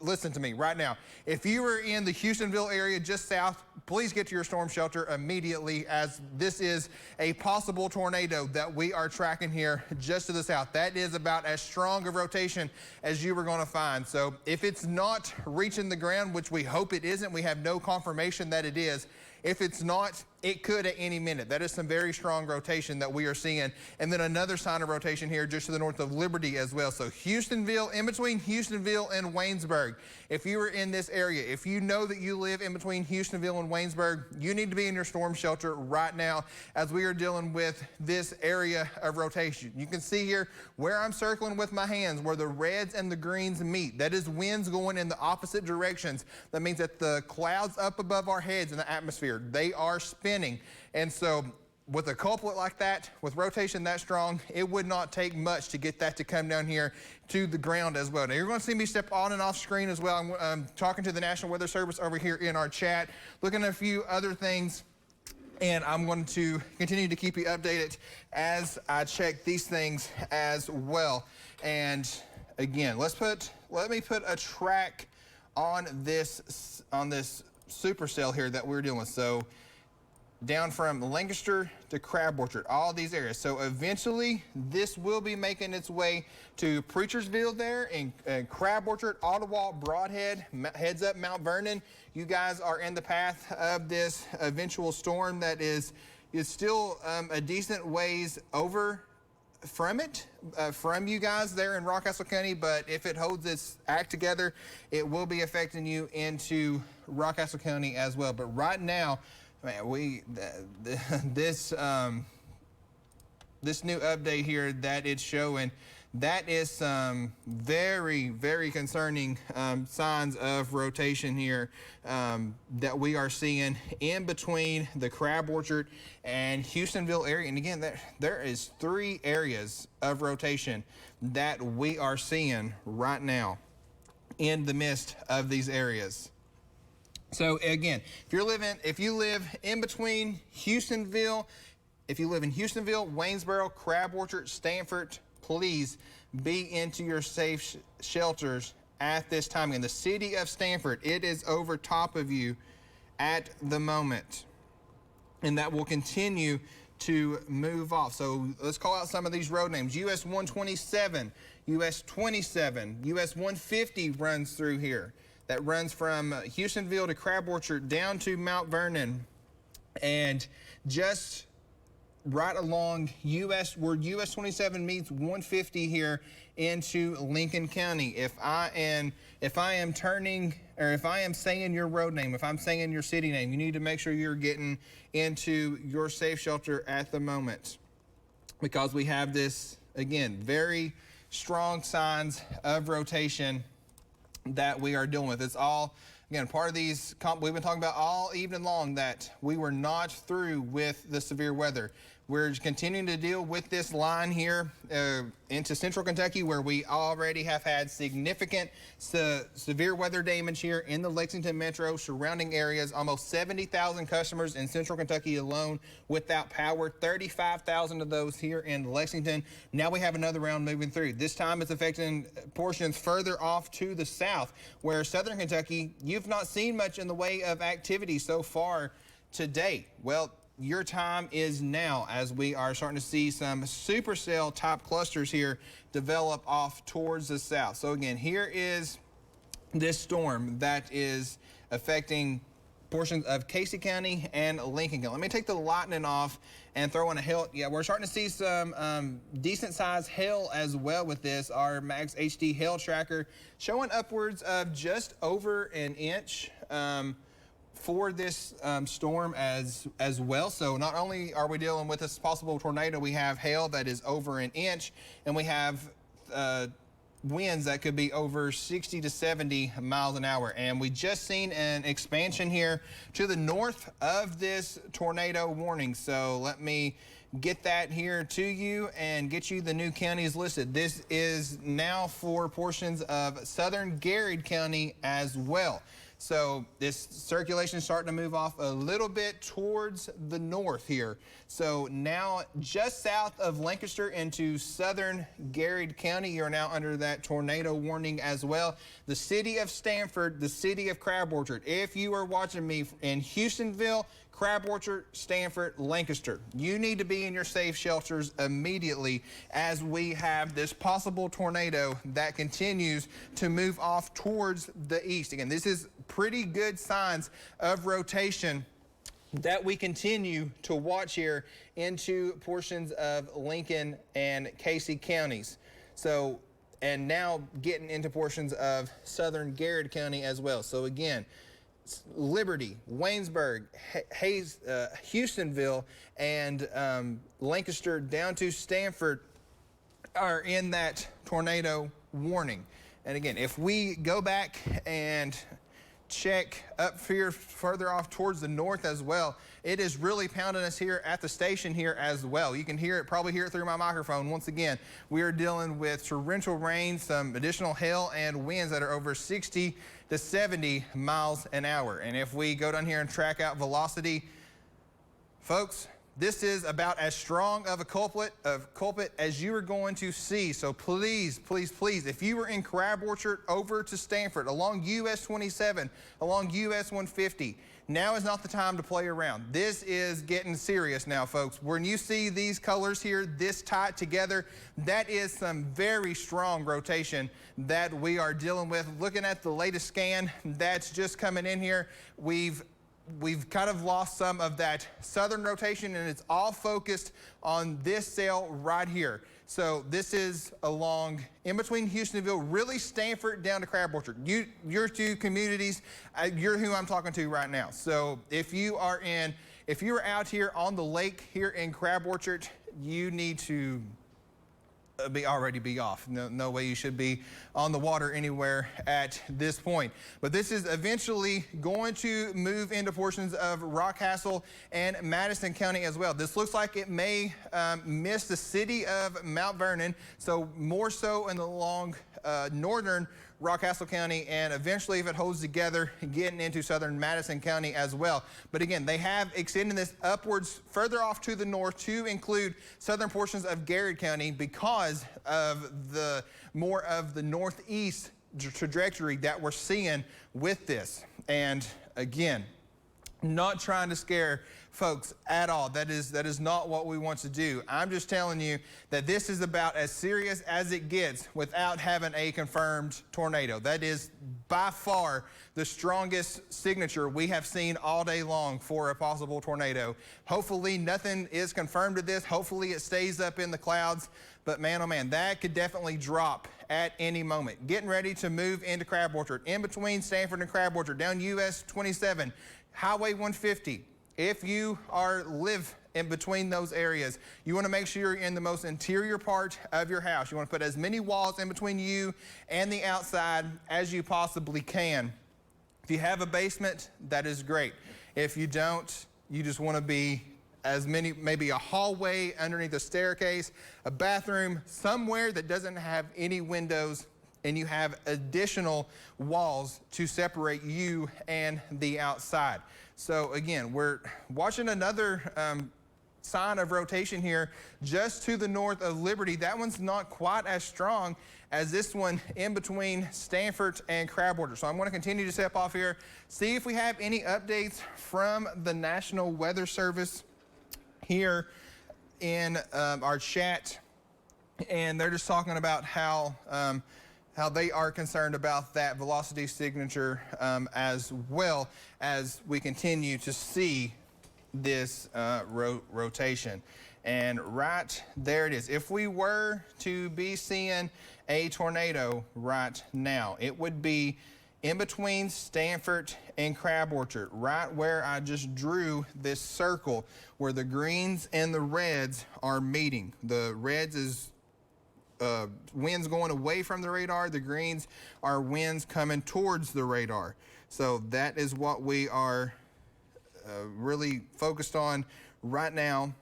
listen to me right now. If you are in the Houstonville area just south, please get to your storm shelter immediately, as this is a possible tornado that we are tracking here just to the south. That is about as strong of rotation as you were going to find. So if it's not reaching the ground, which we hope it isn't, we have no confirmation that it is. If it's not, it could at any minute. That is some very strong rotation that we are seeing. And then another sign of rotation here just to the north of Liberty as well. So Houstonville, in between Houstonville and Waynesburg. If you are in this area, if you know that you live in between Houstonville and Waynesburg, you need to be in your storm shelter right now as we are dealing with this area of rotation. You can see here where I'm circling with my hands, where the reds and the greens meet. That is winds going in the opposite directions. That means that the clouds up above our heads in the atmosphere, they are spinning. And so with a culprit like that, with rotation that strong, it would not take much to get that to come down here to the ground as well. Now you're going to see me step on and off screen as well. I'm talking to the National Weather Service over here in our chat, looking at a few other things, and I'm going to continue to keep you updated as I check these things as well. And again, let me put a track on this supercell here that we're dealing with. So down from Lancaster to Crab Orchard, all these areas. So eventually this will be making its way to Preachersville there, and Crab Orchard, Ottawa, Broadhead, heads up Mount Vernon. You guys are in the path of this eventual storm that is still a decent ways over from you guys there in Rockcastle County, but if it holds its act together, it will be affecting you into Rockcastle County as well. But right now, man, this new update here that it's showing, that is some very, very concerning signs of rotation here that we are seeing in between the Crab Orchard and Houstonville area. And again, there is 3 areas of rotation that we are seeing right now in the midst of these areas. So again, if you live in between Houstonville, if you live in Houstonville, Waynesboro, Crab Orchard, Stanford, please be into your safe shelters at this time. In the city of Stanford, it is over top of you at the moment, and that will continue to move off. So let's call out some of these road names. US 127, US 27, US 150 runs through here. That runs from Houstonville to Crab Orchard down to Mount Vernon, and just right along where US 27 meets 150 here into Lincoln County. If I am saying your road name, if I'm saying your city name, you need to make sure you're getting into your safe shelter at the moment, because we have this, again, very strong signs of rotation that we are dealing with. It's all, again, part of these, we've been talking about all evening long that we were not through with the severe weather. We're continuing to deal with this line here into central Kentucky, where we already have had significant severe weather damage here in the Lexington metro, surrounding areas. Almost 70,000 customers in central Kentucky alone without power, 35,000 of those here in Lexington. Now we have another round moving through. This time it's affecting portions further off to the south, where southern Kentucky, you've not seen much in the way of activity so far to date. Well, your time is now, as we are starting to see some supercell type clusters here develop off towards the south. So again, here is this storm that is affecting portions of Casey County and Lincoln County. Let me take the lightning off and throw in a hail. Yeah, we're starting to see some decent sized hail as well with this. Our Max HD hail tracker showing upwards of just over an inch for this storm as well. So not only are we dealing with this possible tornado, we have hail that is over an inch, and we have winds that could be over 60 to 70 miles an hour. And we just seen an expansion here to the north of this tornado warning. So let me get that here to you and get you the new counties listed. This is now for portions of southern Garrett County as well. So this circulation is starting to move off a little bit towards the north here. So now just south of Lancaster into southern Garrett County, you're now under that tornado warning as well. The city of Stanford, the city of Crab Orchard. If you are watching me in Houstonville, Crab Orchard, Stanford, Lancaster, you need to be in your safe shelters immediately as we have this possible tornado that continues to move off towards the east. Again, this is pretty good signs of rotation that we continue to watch here into portions of Lincoln and Casey counties. So, and now getting into portions of southern Garrett County as well. So again, Liberty, Waynesburg, Houstonville, and Lancaster down to Stanford are in that tornado warning. And again, if we go back and check up here further off towards the north as well, it is really pounding us here at the station here as well. You can hear it, probably hear it through my microphone. Once again, we are dealing with torrential rain, some additional hail and winds that are over 60 to 70 miles an hour. And if we go down here and track out velocity, folks, this is about as strong of a culprit as you are going to see. So please, please, please, if you were in Crab Orchard over to Stanford, along US 27, along US 150, now is not the time to play around. This is getting serious now, folks. When you see these colors here this tight together, that is some very strong rotation that we are dealing with. Looking at the latest scan that's just coming in here, we've kind of lost some of that southern rotation, and it's all focused on this cell right here. So this is along in between Houstonville, really Stanford down to Crab Orchard. Your two communities, you're who I'm talking to right now. So if you are out here on the lake here in Crab Orchard, you need to already be off. No way you should be on the water anywhere at this point. But this is eventually going to move into portions of Rockcastle and Madison County as well. This looks like it may miss the city of Mount Vernon, so more so in the long northern Rockcastle County, and eventually, if it holds together, getting into southern Madison County as well. But again, they have extended this upwards further off to the north to include southern portions of Garrett County because of the more of the northeast trajectory that we're seeing with this. And again, not trying to scare folks at all. That is not what we want to do. I'm just telling you that this is about as serious as it gets without having a confirmed tornado. That is by far the strongest signature we have seen all day long for a possible tornado. Hopefully nothing is confirmed to this. Hopefully it stays up in the clouds. But man, oh man, that could definitely drop at any moment. Getting ready to move into Crab Orchard, in between Stanford and Crab Orchard, down US 27, Highway 150. If you live in between those areas, you want to make sure you're in the most interior part of your house. You want to put as many walls in between you and the outside as you possibly can. If you have a basement, that is great. If you don't, you just want to be maybe a hallway underneath a staircase, a bathroom, somewhere that doesn't have any windows, and you have additional walls to separate you and the outside. So again, we're watching another sign of rotation here just to the north of Liberty. That one's not quite as strong as this one in between Stanford and Crab Orchard. So I'm going to continue to step off here, see if we have any updates from the National Weather Service here in our chat. And they're just talking about how they are concerned about that velocity signature as well as we continue to see this rotation. And right there it is. If we were to be seeing a tornado right now, it would be in between Stanford and Crab Orchard, right where I just drew this circle where the greens and the reds are meeting. The reds is winds going away from the radar. The greens are winds coming towards the radar. So that is what we are really focused on right now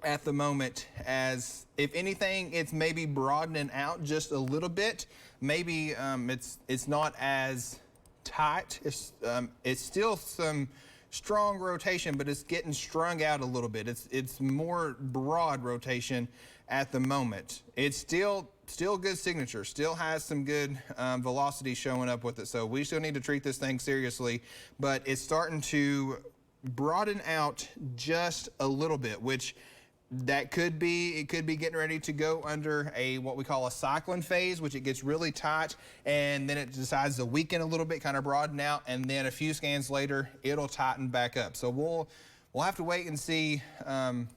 at the moment. As if anything, it's maybe broadening out just a little bit. Maybe it's not as tight. It's still some strong rotation, but it's getting strung out a little bit. It's more broad rotation at the moment. It's still good signature, still has some good velocity showing up with it. So we still need to treat this thing seriously, but it's starting to broaden out just a little bit, which it could be getting ready to go under what we call a cyclone phase, which it gets really tight and then it decides to weaken a little bit, kind of broaden out, and then a few scans later it'll tighten back up. So we'll have to wait and see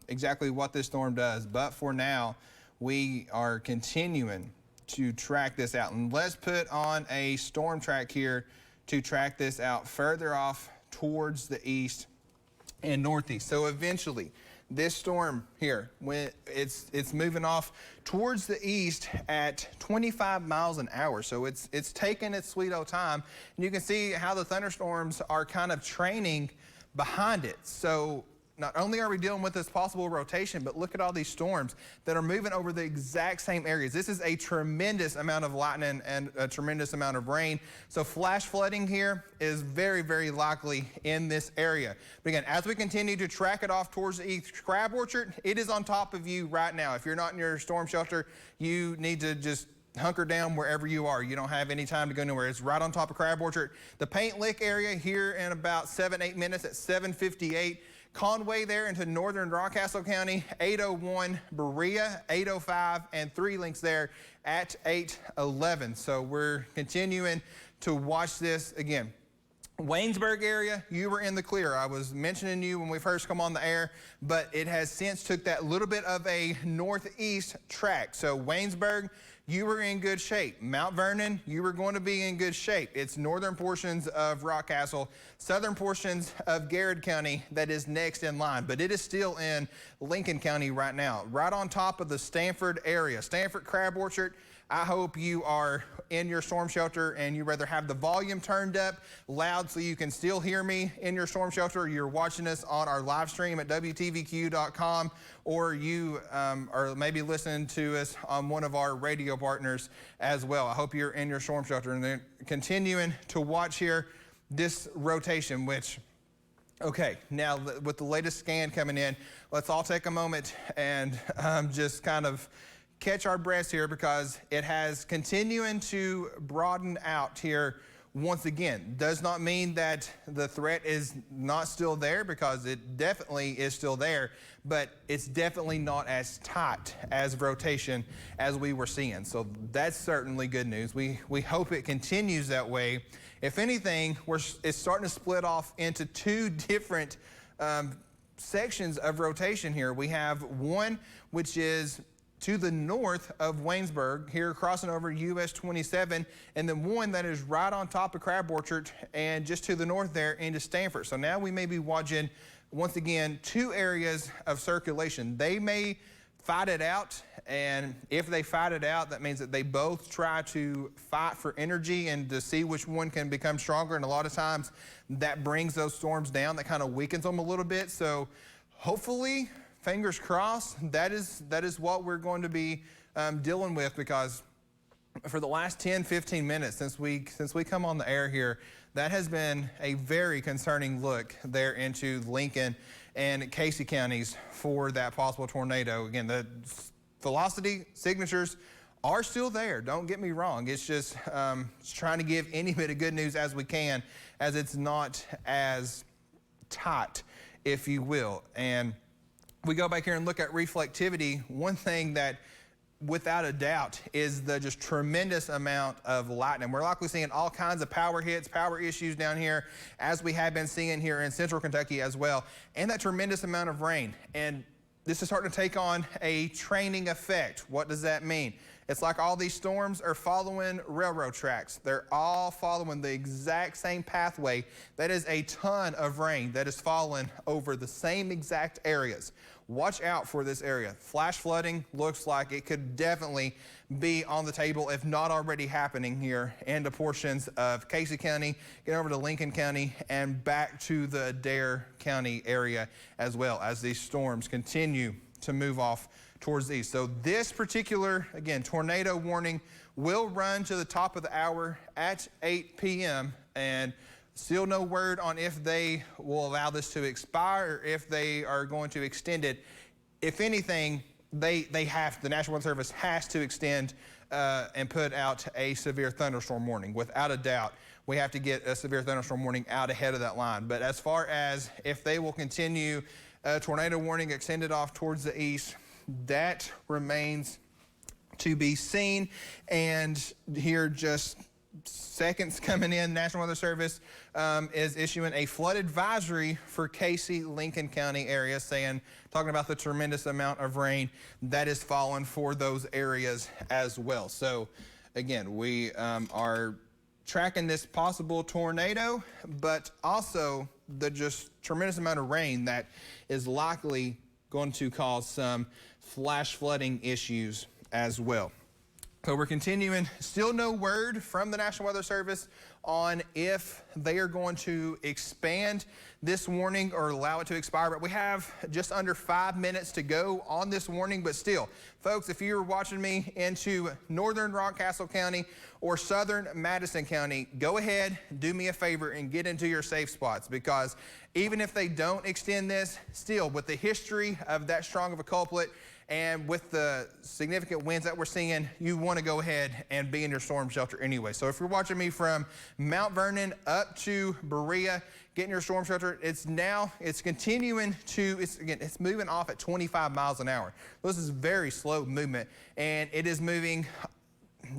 exactly what this storm does. But for now, we are continuing to track this out, and let's put on a storm track here to track this out further off towards the east and northeast. So eventually, this storm here, when it's moving off towards the east at 25 miles an hour. So it's taking its sweet old time. And you can see how the thunderstorms are kind of training behind it. So not only are we dealing with this possible rotation, but look at all these storms that are moving over the exact same areas. This is a tremendous amount of lightning and a tremendous amount of rain. So flash flooding here is very, very likely in this area. But again, as we continue to track it off towards the east crab orchard, it is on top of you right now. If you're not in your storm shelter, you need to just hunker down wherever you are. You don't have any time to go nowhere. It's right on top of Crab Orchard. The Paint Lick area here in about 7-8 minutes at 7:58. Conway there into northern Rockcastle County, 8:01. Berea, 8:05, and 3 links there at 8:11. So we're continuing to watch this again. Waynesburg area, you were in the clear. I was mentioning you when we first come on the air, but it has since took that little bit of a northeast track. So Waynesburg, you were in good shape. Mount Vernon, you were going to be in good shape. It's northern portions of Rockcastle, southern portions of Garrett County that is next in line, but it is still in Lincoln County right now, right on top of the Stanford area. Stanford Crab Orchard, I hope you are in your storm shelter and you rather have the volume turned up loud so you can still hear me in your storm shelter, or you're watching us on our live stream at WTVQ.com, or you are maybe listening to us on one of our radio partners as well. I hope you're in your storm shelter. And then continuing to watch here this rotation, which, okay, now with the latest scan coming in, let's all take a moment and just kind of catch our breaths here, because it has continuing to broaden out here once again. Does not mean that the threat is not still there, because it definitely is still there, but it's definitely not as tight as rotation as we were seeing. So that's certainly good news. We hope it continues that way. If anything, it's starting to split off into 2 different sections of rotation here. We have one which is to the north of Waynesburg, here crossing over US 27, and then one that is right on top of Crab Orchard and just to the north there into Stanford. So now we may be watching, once again, 2 areas of circulation. They may fight it out, and if they fight it out, that means that they both try to fight for energy and to see which one can become stronger, and a lot of times that brings those storms down, that kind of weakens them a little bit. So hopefully, fingers crossed, that is what we're going to be dealing with, because for the last 10-15 minutes since we come on the air here, that has been a very concerning look there into Lincoln and Casey counties for that possible tornado. Again, the velocity signatures are still there, don't get me wrong. It's just trying to give any bit of good news as we can, as it's not as tight, if you will. And we go back here and look at reflectivity. One thing that without a doubt is the just tremendous amount of lightning. We're likely seeing all kinds of power hits, power issues down here, as we have been seeing here in central Kentucky as well, and that tremendous amount of rain. And this is starting to take on a training effect. What does that mean? It's like all these storms are following railroad tracks. They're all following the exact same pathway. That is a ton of rain that is falling over the same exact areas. watch out for this area. Flash flooding looks like it could definitely be on the table, if not already happening here into portions of Casey County, get over to Lincoln County, and back to the Adair County area as well as these storms continue to move off towards the east. So this particular, again, tornado warning will run to the top of the hour at 8 p.m. and still no word on if they will allow this to expire or if they are going to extend it. If anything, the National Weather Service has to extend and put out a severe thunderstorm warning. Without a doubt, we have to get a severe thunderstorm warning out ahead of that line. But as far as if they will continue a tornado warning extended off towards the east, that remains to be seen. And here just seconds coming in, National Weather Service is issuing a flood advisory for Casey, Lincoln County area, talking about the tremendous amount of rain that is falling for those areas as well. So again, we are tracking this possible tornado, but also the just tremendous amount of rain that is likely going to cause some flash flooding issues as well. So we're continuing, still no word from the National Weather Service on if they are going to expand this warning or allow it to expire, but we have just under 5 minutes to go on this warning. But still, folks, if you're watching me into northern Rockcastle County or southern Madison County, go ahead, do me a favor and get into your safe spots, because even if they don't extend this, still with the history of that strong of a culprit, and with the significant winds that we're seeing, you want to go ahead and be in your storm shelter anyway. So if you're watching me from Mount Vernon up to Berea, get in your storm shelter. It's continuing to, it's moving off at 25 miles an hour. This is very slow movement, and it is moving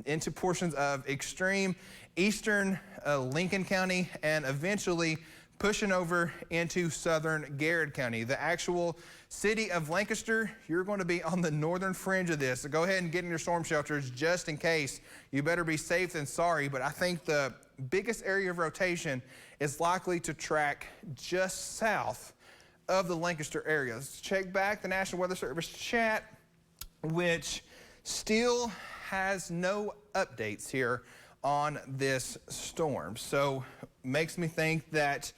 into portions of extreme eastern Lincoln County and eventually pushing over into southern Garrett County. The actual city of Lancaster, you're going to be on the northern fringe of this. So go ahead and get in your storm shelters just in case. You better be safe than sorry, but I think the biggest area of rotation is likely to track just south of the Lancaster area. Let's check back the National Weather Service chat, which still has no updates here on this storm. So makes me think that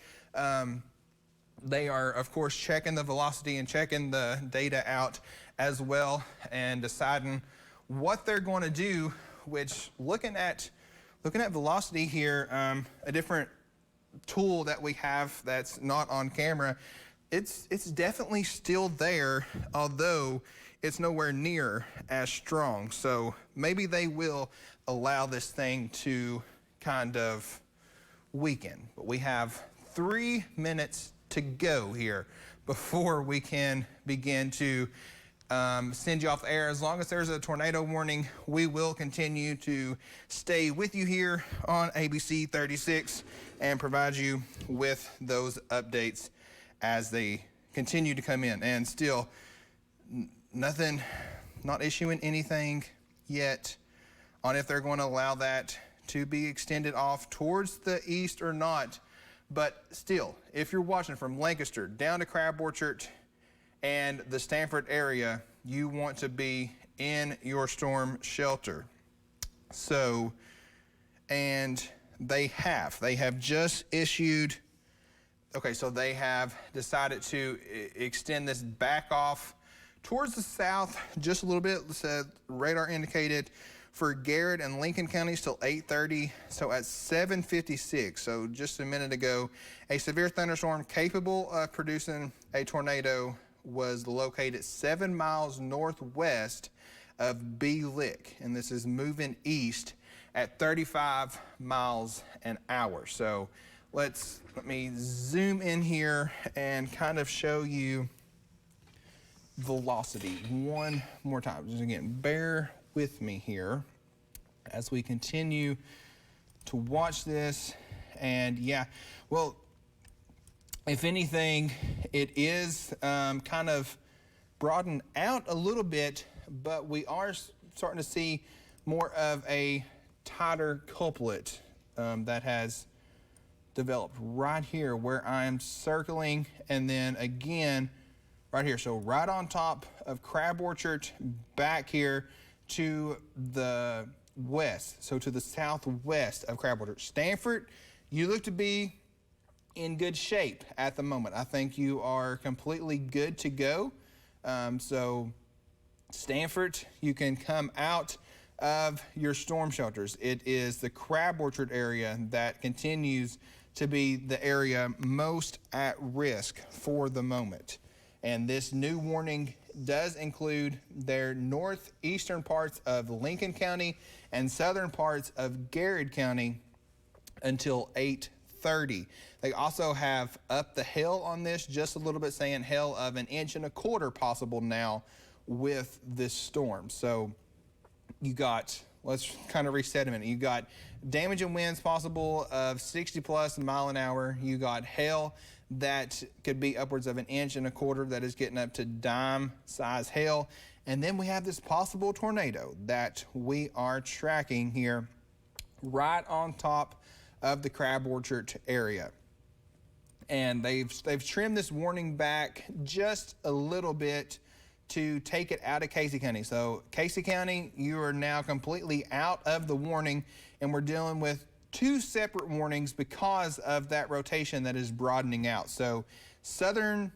they are, of course, checking the velocity and checking the data out as well and deciding what they're going to do, which looking at velocity here, a different tool that we have that's not on camera, it's definitely still there, although it's nowhere near as strong. So maybe they will allow this thing to kind of weaken. But we have 3 minutes to go here before we can begin to send you off the air. As long as there's a tornado warning, we will continue to stay with you here on ABC 36 and provide you with those updates as they continue to come in. And still, nothing, not issuing anything yet on if they're going to allow that to be extended off towards the east or not. But still, if you're watching from Lancaster down to Crab Orchard and the Stanford area, you want to be in your storm shelter. So, and they have just issued, okay, so they have decided to extend this back off towards the south just a little bit. Radar indicated for Garrett and Lincoln counties till 8:30. So at 7:56, so just a minute ago, a severe thunderstorm capable of producing a tornado was located 7 miles northwest of Bee Lick, and this is moving east at 35 miles an hour. So let me zoom in here and kind of show you velocity one more time. Just again, bear with me here as we continue to watch this. And yeah, well, if anything, it is kind of broadened out a little bit, but we are starting to see more of a tighter couplet that has developed right here where I'm circling, and then again right here. So right on top of Crab Orchard, back here to the west, so to the southwest of Crab Orchard. Stanford, you look to be in good shape at the moment. I think you are completely good to go. So Stanford, you can come out of your storm shelters. It is the Crab Orchard area that continues to be the area most at risk for the moment. And this new warning does include their northeastern parts of Lincoln County and southern parts of Garrett County until 8:30. They also have up the hail on this just a little bit, saying hail of 1.25 inches possible now with this storm. So you got, let's kind of reset a minute. You got damaging winds possible of 60+ mile an hour. You got hail that could be upwards of 1.25 inches that is getting up to dime size hail. And then we have this possible tornado that we are tracking here right on top of the Crab Orchard area. And they've trimmed this warning back just a little bit to take it out of Casey County. So Casey County, you are now completely out of the warning, and we're dealing with 2 separate warnings because of that rotation that is broadening out. So central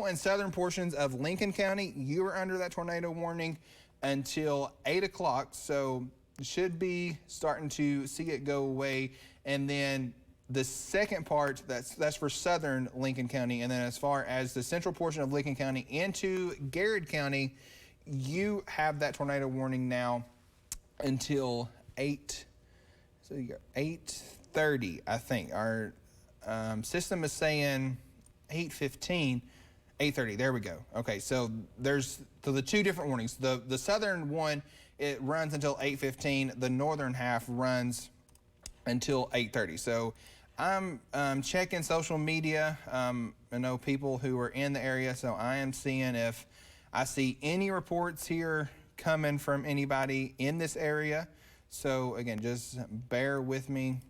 and southern portions of Lincoln County, you are under that tornado warning until 8 o'clock. So you should be starting to see it go away. And then the second part, that's for southern Lincoln County. And then as far as the central portion of Lincoln County into Garrett County, you have that tornado warning now until 8. So you got 8:30, I think. Our system is saying 8:15, 8:30. There we go. Okay, so there's the 2 different warnings. The southern one, it runs until 8:15. The northern half runs until 8:30. So I'm checking social media. I know people who are in the area, so I am seeing if I see any reports here coming from anybody in this area. So again, just bear with me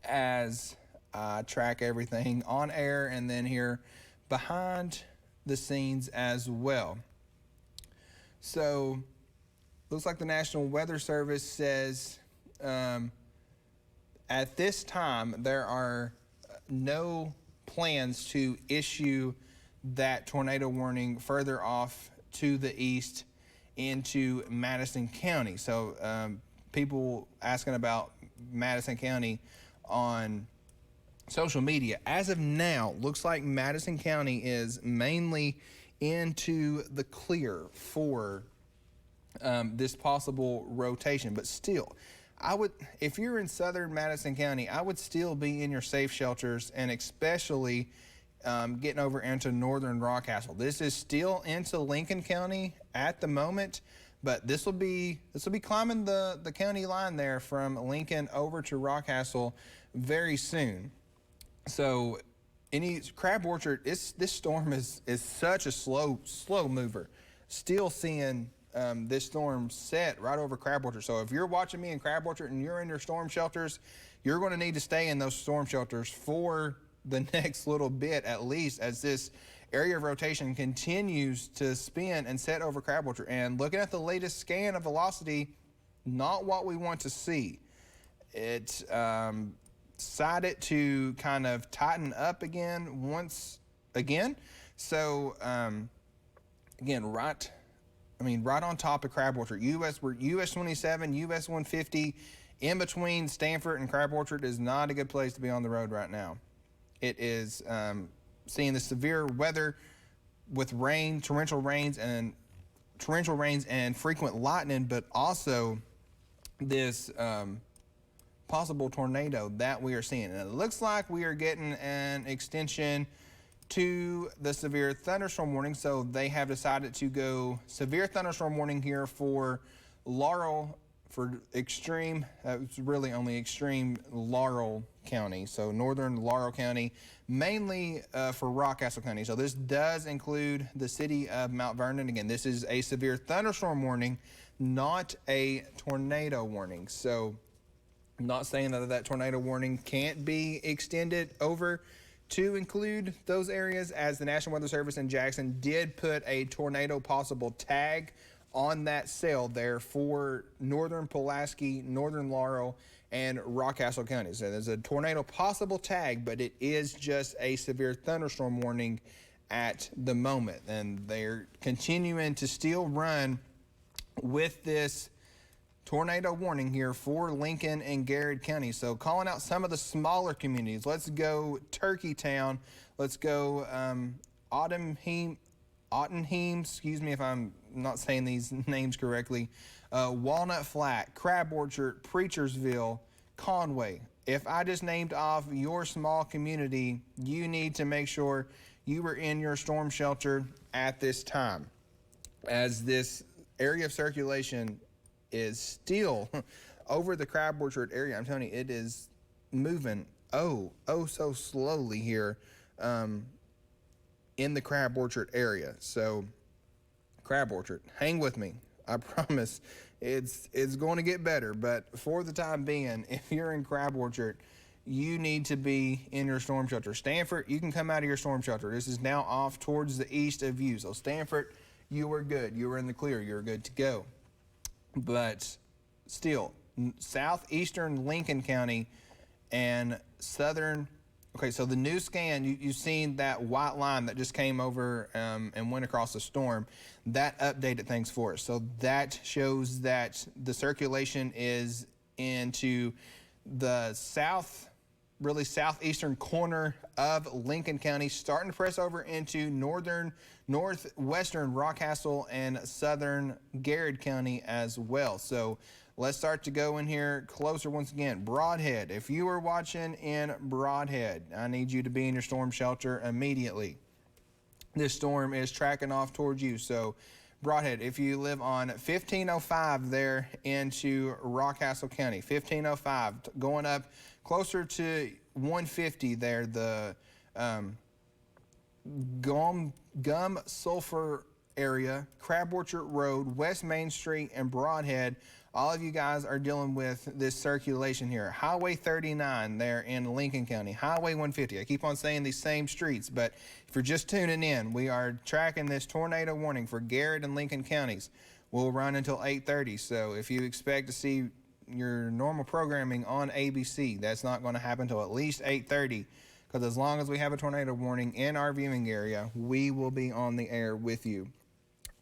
as I track everything on air and then here behind the scenes as well. So looks like the National Weather Service says at this time, there are no plans to issue that tornado warning further off to the east into Madison County. So people asking about Madison County on social media. As of now, looks like Madison County is mainly into the clear for this possible rotation, but still, if you're in southern Madison County, I would still be in your safe shelters, and especially getting over into northern Rockcastle. This is still into Lincoln County at the moment, but this will be climbing the county line there from Lincoln over to Rockcastle very soon. So Crab Orchard, this storm is such a slow mover. Still seeing this storm set right over Crab Orchard. So if you're watching me in Crab Orchard and you're in your storm shelters, you're going to need to stay in those storm shelters for the next little bit, at least, as this area of rotation continues to spin and set over Crab Orchard. And looking at the latest scan of velocity, not what we want to see. It decided to kind of tighten up again once again. So again, right on top of Crab Orchard. We're US 27, US 150, in between Stanford and Crab Orchard is not a good place to be on the road right now. It is seeing the severe weather with rain, torrential rains and frequent lightning, but also this possible tornado that we are seeing. And it looks like we are getting an extension to the severe thunderstorm warning. So they have decided to go severe thunderstorm warning here for Laurel, for extreme, it's really only extreme Laurel County. So northern Laurel County, mainly for Rockcastle County. So this does include the city of Mount Vernon. Again, this is a severe thunderstorm warning, not a tornado warning. So I'm not saying that tornado warning can't be extended over to include those areas, as the National Weather Service in Jackson did put a tornado possible tag on that cell there for northern Pulaski, northern Laurel, and Rockcastle counties. So there's a tornado possible tag, but it is just a severe thunderstorm warning at the moment. And they're continuing to still run with this tornado warning here for Lincoln and Garrett County. So calling out some of the smaller communities. Let's go Turkeytown. Let's go Ottenheim, excuse me if I'm not saying these names correctly. Walnut Flat, Crab Orchard, Preachersville, Conway. If I just named off your small community, you need to make sure you are in your storm shelter at this time, as this area of circulation is still over the Crab Orchard area. I'm telling you, it is moving so slowly here in the Crab Orchard area. So Crab Orchard, hang with me. I promise it's going to get better, but for the time being, if you're in Crab Orchard, you need to be in your storm shelter. Stanford, you can come out of your storm shelter. This is now off towards the east of you. So Stanford, you were good. You were in the clear. You're good to go. But still, southeastern Lincoln County and southern. Okay, so the new scan, you've seen that white line that just came over and went across the storm. That updated things for us. So that shows that the circulation is into the southeastern corner of Lincoln County, starting to press over into northwestern Rockcastle and southern Garrett County as well. So let's start to go in here closer once again. Broadhead, if you are watching in Broadhead, I need you to be in your storm shelter immediately. This storm is tracking off towards you. So Broadhead, if you live on 1505 there into Rockcastle County, 1505, going up closer to 150 there, the Gum Sulphur area, Crab Orchard Road, West Main Street, and Broadhead. All of you guys are dealing with this circulation here. Highway 39 there in Lincoln County, Highway 150. I keep on saying these same streets, but if you're just tuning in, we are tracking this tornado warning for Garrett and Lincoln counties. We'll run until 8:30. So if you expect to see your normal programming on ABC, that's not going to happen until at least 8:30, because as long as we have a tornado warning in our viewing area, we will be on the air with you.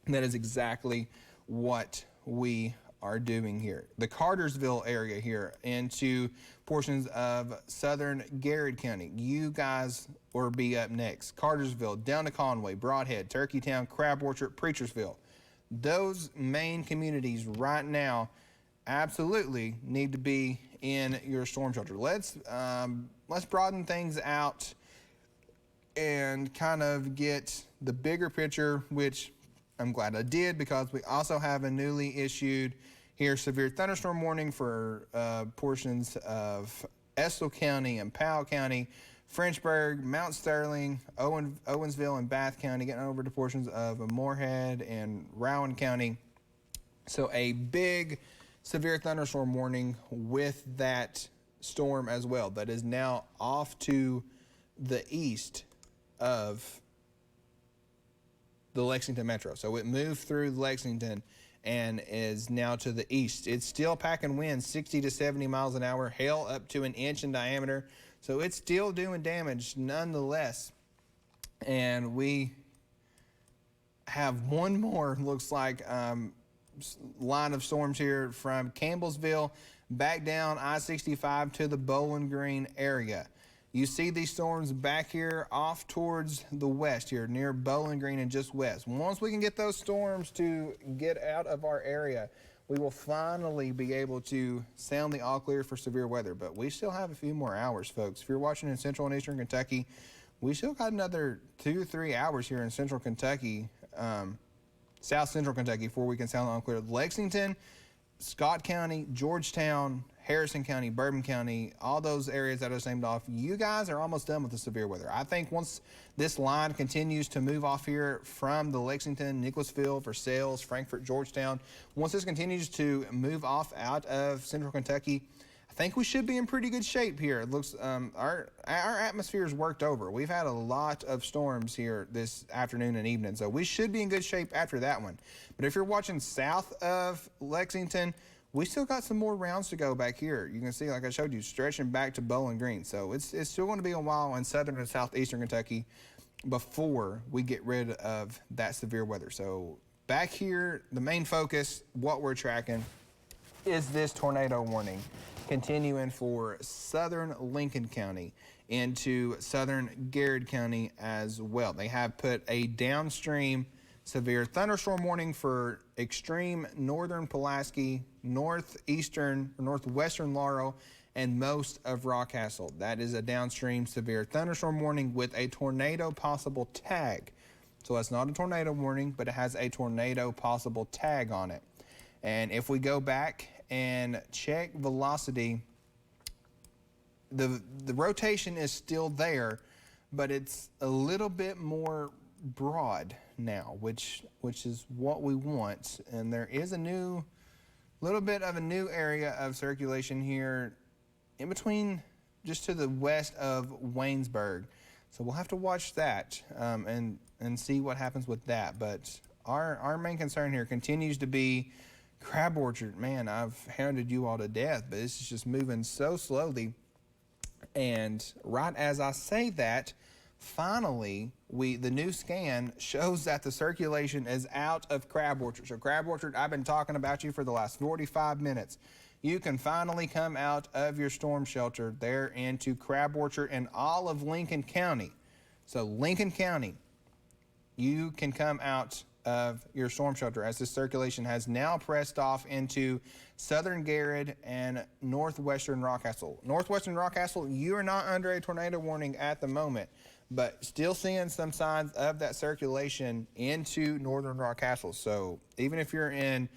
And that is exactly what we are doing here. The Cartersville area here into portions of southern Garrett County. You guys will be up next. Cartersville, down to Conway, Broadhead, Turkeytown, Crab Orchard, Preachersville. Those main communities right now absolutely need to be in your storm shelter. Let's broaden things out and kind of get the bigger picture, which I'm glad I did, because we also have a newly issued here severe thunderstorm warning for portions of Estill County and Powell County, Frenchburg, Mount Sterling, Owensville, and Bath County, getting over to portions of Moorhead and Rowan County. So a big severe thunderstorm warning with that storm as well, that is now off to the east of the Lexington Metro. So it moved through Lexington and is now to the east. It's still packing winds 60 to 70 miles an hour, hail up to an inch in diameter. So it's still doing damage nonetheless. And we have one more, looks like, line of storms here from Campbellsville back down I-65 to the Bowling Green area. You see these storms back here off towards the west here near Bowling Green and just west. Once we can get those storms to get out of our area, we will finally be able to sound the all clear for severe weather. But we still have a few more hours, folks. If you're watching in central and eastern Kentucky, we still got another 2 or 3 hours here in central Kentucky, south central Kentucky, before we can sound the all clear. Lexington, Scott County, Georgetown, Harrison County, Bourbon County, all those areas that are named off, you guys are almost done with the severe weather. I think once this line continues to move off here from the Lexington, Nicholasville, Versailles, Frankfort, Georgetown, once this continues to move off out of central Kentucky, I think we should be in pretty good shape here. It looks our atmosphere's worked over. We've had a lot of storms here this afternoon and evening, so we should be in good shape after that one. But if you're watching south of Lexington, we still got some more rounds to go back here. You can see, like I showed you, stretching back to Bowling Green. So it's still going to be a while in southern and southeastern Kentucky before we get rid of that severe weather. So back here, the main focus, what we're tracking, is this tornado warning continuing for southern Lincoln County into southern Garrett County as well. They have put a downstream severe thunderstorm warning for extreme northern Pulaski, northwestern Laurel, and most of Rockcastle. That is a downstream severe thunderstorm warning with a tornado possible tag. So it's not a tornado warning, but it has a tornado possible tag on it. And if we go back and check velocity, the rotation is still there, but it's a little bit more broad now, which is what we want. And there is a little bit of a new area of circulation here in between, just to the west of Waynesburg. So we'll have to watch that and see what happens with that. But our main concern here continues to be Crab Orchard. Man, I've hounded you all to death, but this is just moving so slowly. And right as I say that, finally, the new scan shows that the circulation is out of Crab Orchard. So Crab Orchard, I've been talking about you for the last 45 minutes. You can finally come out of your storm shelter there into Crab Orchard and all of Lincoln County. So Lincoln County, you can come out of your storm shelter as this circulation has now pressed off into southern Garrett and northwestern Rockcastle. Northwestern Rockcastle, you are not under a tornado warning at the moment, but still seeing some signs of that circulation into northern Rockcastle. So even if you're in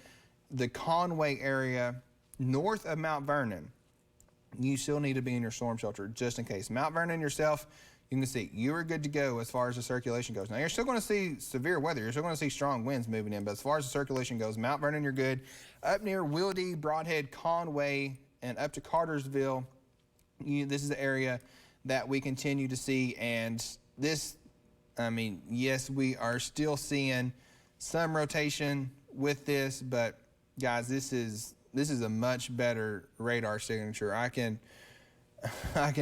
the Conway area north of Mount Vernon, you still need to be in your storm shelter just in case. Mount Vernon yourself, you can see you are good to go as far as the circulation goes. Now, you're still going to see severe weather. You're still going to see strong winds moving in, but as far as the circulation goes, Mount Vernon, you're good. Up near Wildy, Broadhead, Conway, and up to Cartersville, this is the area that we continue to see. And this, I mean, yes, we are still seeing some rotation with this, but guys, this is a much better radar signature. I can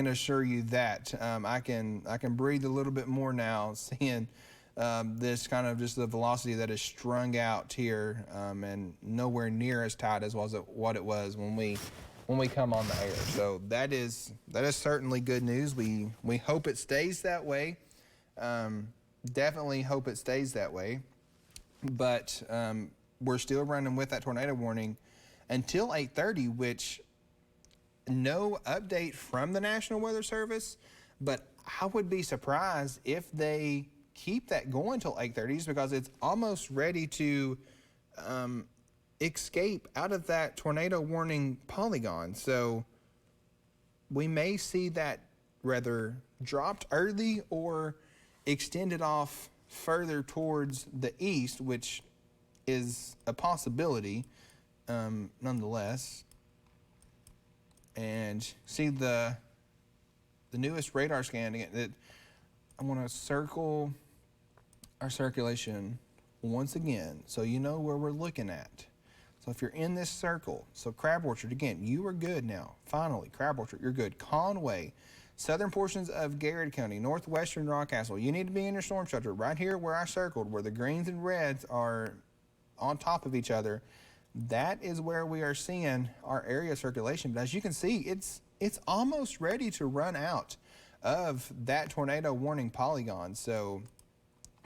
assure you that. I can breathe a little bit more now, seeing this kind of just the velocity that is strung out here, and nowhere near as tight as what it was when we come on the air. So that is certainly good news. We hope it stays that way. Definitely hope it stays that way. But we're still running with that tornado warning until 8:30, which no update from the National Weather Service, but I would be surprised if they keep that going till 8:30, because it's almost ready to escape out of that tornado warning polygon. So we may see that rather dropped early or extended off further towards the east, which is a possibility nonetheless. And see the newest radar scan again, that I want to circle our circulation once again so you know where we're looking at. So if you're in this circle, so Crab Orchard, again, you are good now. Finally, Crab Orchard, you're good. Conway, southern portions of Garrett County, northwestern Rockcastle, you need to be in your storm shelter right here where I circled, where the greens and reds are on top of each other. That is where we are seeing our area circulation. But as you can see, it's almost ready to run out of that tornado warning polygon. So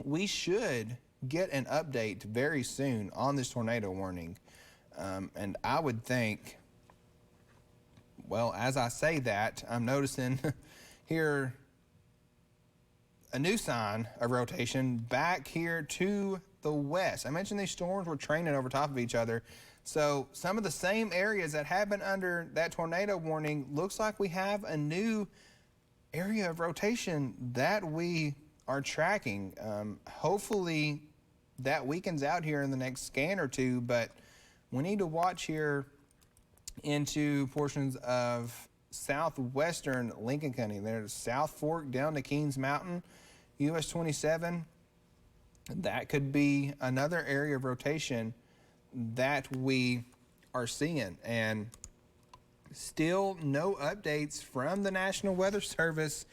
we should get an update very soon on this tornado warning. And I would think, well, as I say that, I'm noticing here a new sign of rotation back here to the west. I mentioned these storms were training over top of each other. So some of the same areas that have been under that tornado warning, looks like we have a new area of rotation that we are tracking. Hopefully that weakens out here in the next scan or two, but we need to watch here into portions of southwestern Lincoln County. There's South Fork down to Kings Mountain, US 27. That could be another area of rotation that we are seeing. And still no updates from the National Weather Service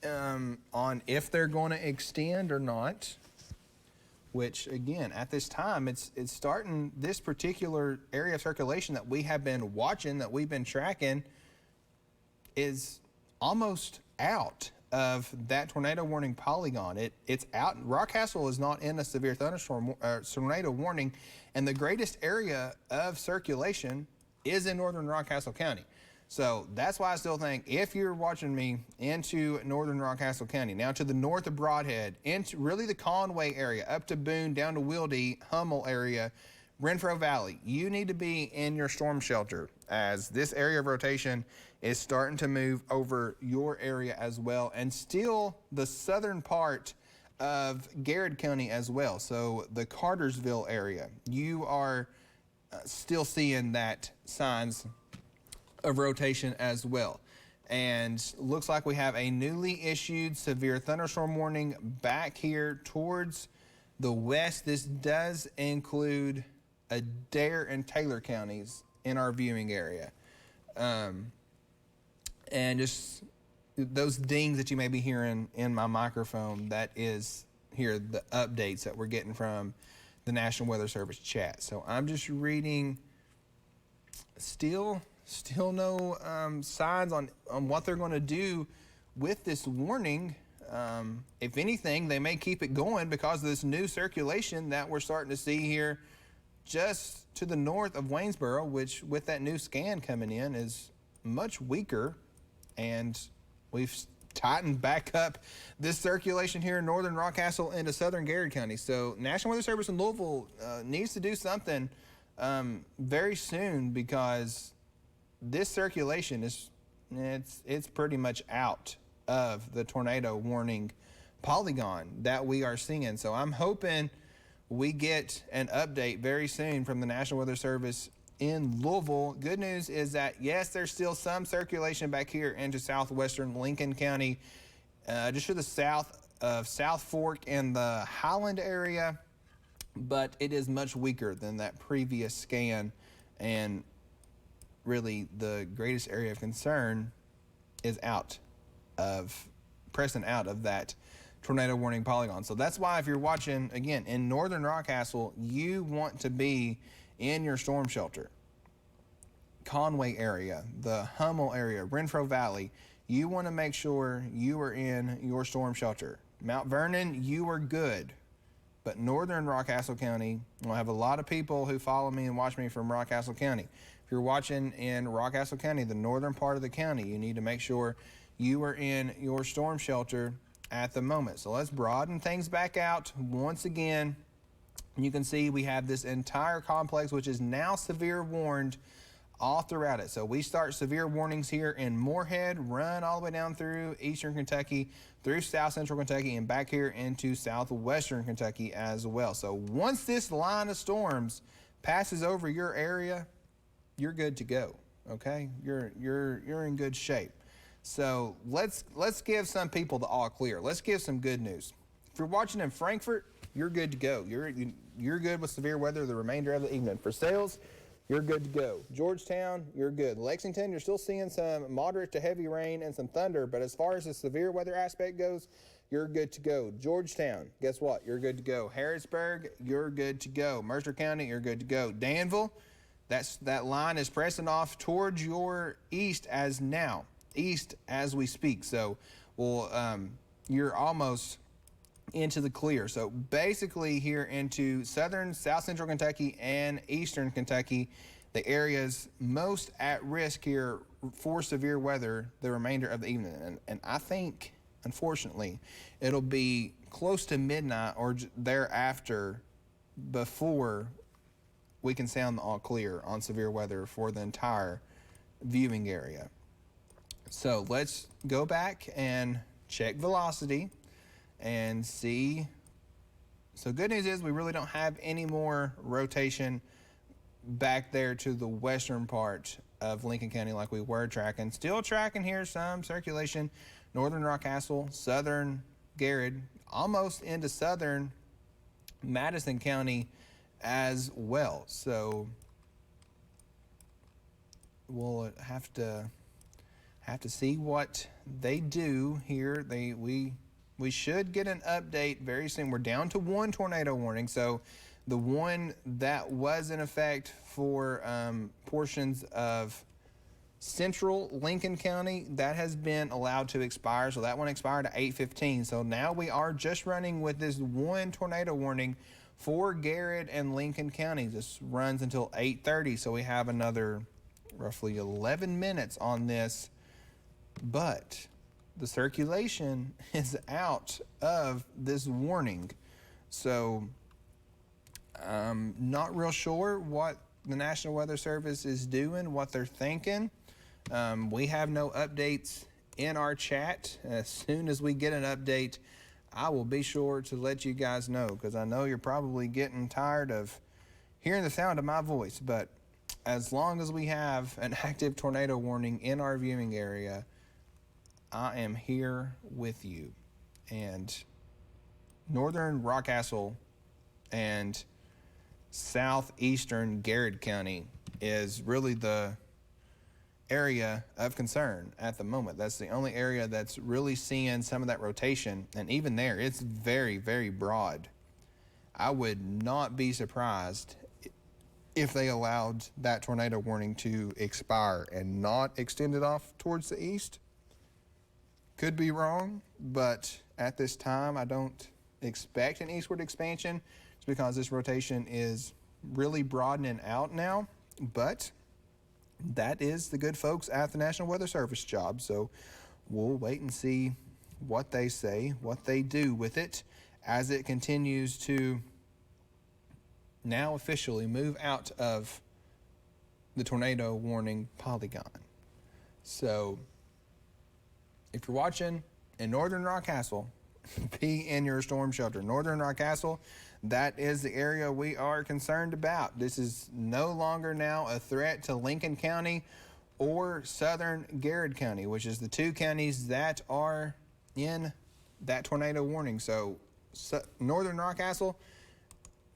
on if they're going to extend or not, which again, at this time, it's starting, this particular area of circulation that we have been watching, that we've been tracking, is almost out of that tornado warning polygon. It's out. Rockcastle is not in a severe thunderstorm tornado warning, and the greatest area of circulation is in northern Rockcastle County. So that's why I still think, if you're watching me into northern Rockcastle County, now to the north of Broadhead, into really the Conway area, up to Boone, down to Wilde, Hummel area, Renfro Valley, you need to be in your storm shelter, as this area of rotation is starting to move over your area as well, and still the southern part of Garrett County as well. So the Cartersville area, you are still seeing that signs of rotation as well. And looks like we have a newly issued severe thunderstorm warning back here towards the west. This does include Adair and Taylor counties in our viewing area. And just those dings that you may be hearing in my microphone, that is here the updates that we're getting from the National Weather Service chat. So I'm just reading, still no signs on what they're going to do with this warning. If anything, they may keep it going because of this new circulation that we're starting to see here just to the north of Waynesboro, which with that new scan coming in is much weaker. And we've tightened back up this circulation here in northern Rockcastle into southern Garrett County. So National Weather Service in Louisville needs to do something very soon, because this circulation is, it's pretty much out of the tornado warning polygon that we are seeing. So I'm hoping we get an update very soon from the National Weather Service in Louisville. Good news is that, yes, there's still some circulation back here into southwestern Lincoln County, just to the south of South Fork and the Highland area, but it is much weaker than that previous scan. And really the greatest area of concern is pressing out of that tornado warning polygon. So that's why, if you're watching again in northern Rockcastle, you want to be in your storm shelter. Conway area, the Hummel area, Renfro Valley, you want to make sure you are in your storm shelter. Mount Vernon, you are good. But northern Rockcastle County, I have a lot of people who follow me and watch me from Rockcastle County. If you're watching in Rockcastle County, the northern part of the county, you need to make sure you are in your storm shelter at the moment. So let's broaden things back out once again. You can see we have this entire complex, which is now severe warned all throughout it. So we start severe warnings here in Moorhead, run all the way down through eastern Kentucky, through south central Kentucky, and back here into southwestern Kentucky as well. So once this line of storms passes over your area, you're good to go. Okay, you're in good shape. So let's give some people the all clear. Let's give some good news. If you're watching in Frankfort, you're good to go. You're good with severe weather the remainder of the evening. For sales, you're good to go. Georgetown, you're good. Lexington, you're still seeing some moderate to heavy rain and some thunder, but as far as the severe weather aspect goes, you're good to go. Georgetown, guess what? You're good to go. Harrisburg, you're good to go. Mercer County, you're good to go. Danville, that line is pressing off towards your east as we speak. So, you're almost into the clear. So basically here into southern, south central Kentucky and eastern Kentucky, the areas most at risk here for severe weather the remainder of the evening. And I think, unfortunately, it'll be close to midnight or thereafter before we can sound the all clear on severe weather for the entire viewing area. So let's go back and check velocity and see. So good news is we really don't have any more rotation back there to the western part of Lincoln County like we were tracking. Still tracking here some circulation, northern Rockcastle, southern Garrett, almost into southern Madison County as well. So we'll have to see what they do here. We should get an update very soon. We're down to one tornado warning, so the one that was in effect for portions of central Lincoln County, that has been allowed to expire. So that one expired at 8:15. So now we are just running with this one tornado warning for Garrett and Lincoln County. This runs until 8:30. So we have another roughly 11 minutes on this, but the circulation is out of this warning. So I'm not real sure what the National Weather Service is doing, what they're thinking. We have no updates in our chat. As soon as we get an update, I will be sure to let you guys know, because I know you're probably getting tired of hearing the sound of my voice. But as long as we have an active tornado warning in our viewing area, I am here with you. And northern Rockcastle and southeastern Garrett County is really the area of concern at the moment. That's the only area that's really seeing some of that rotation, and even there, it's very, very broad. I would not be surprised if they allowed that tornado warning to expire and not extend it off towards the east. Could be wrong, but at this time, I don't expect an eastward expansion, just because this rotation is really broadening out now. But that is the good folks at the National Weather Service job. So we'll wait and see what they say, what they do with it as it continues to now officially move out of the tornado warning polygon. So if you're watching in northern Rockcastle, be in your storm shelter. Northern Rockcastle, that is the area we are concerned about. This is no longer now a threat to Lincoln County or southern Garrett County, which is the two counties that are in that tornado warning. So northern Rockcastle,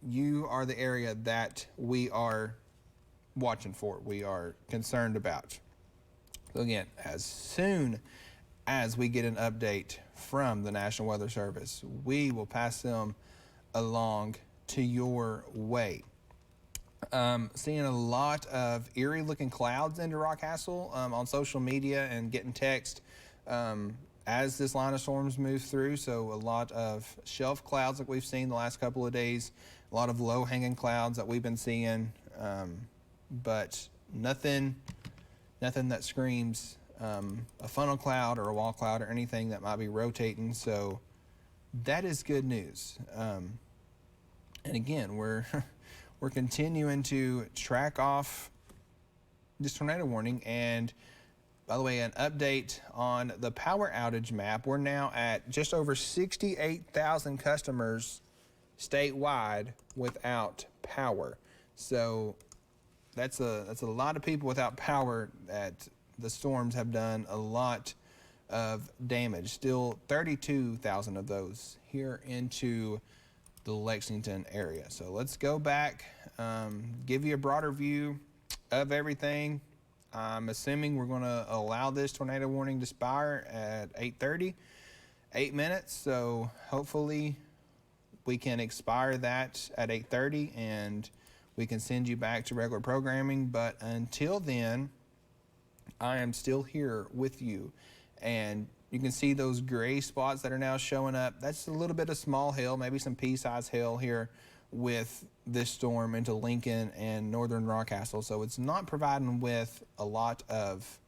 you are the area that we are watching for, we are concerned about. So again, as soon as we get an update from the National Weather Service, we will pass them along to your way. Seeing a lot of eerie looking clouds into Rockcastle on social media and getting text as this line of storms moves through. So a lot of shelf clouds like we've seen the last couple of days, a lot of low hanging clouds that we've been seeing, but nothing that screams a funnel cloud or a wall cloud or anything that might be rotating. So that is good news. And again, we're continuing to track off this tornado warning. And by the way, an update on the power outage map. We're now at just over 68,000 customers statewide without power. So that's a lot of people without power. That the storms have done a lot of damage. Still 32,000 of those here into the Lexington area. So let's go back, give you a broader view of everything. I'm assuming we're going to allow this tornado warning to expire at 8:30, 8 minutes. So hopefully we can expire that at 8:30 and we can send you back to regular programming. But until then, I am still here with you. And you can see those gray spots that are now showing up. That's a little bit of small hail, maybe some pea-sized hail here with this storm into Lincoln and northern Rockcastle. So it's not providing with a lot of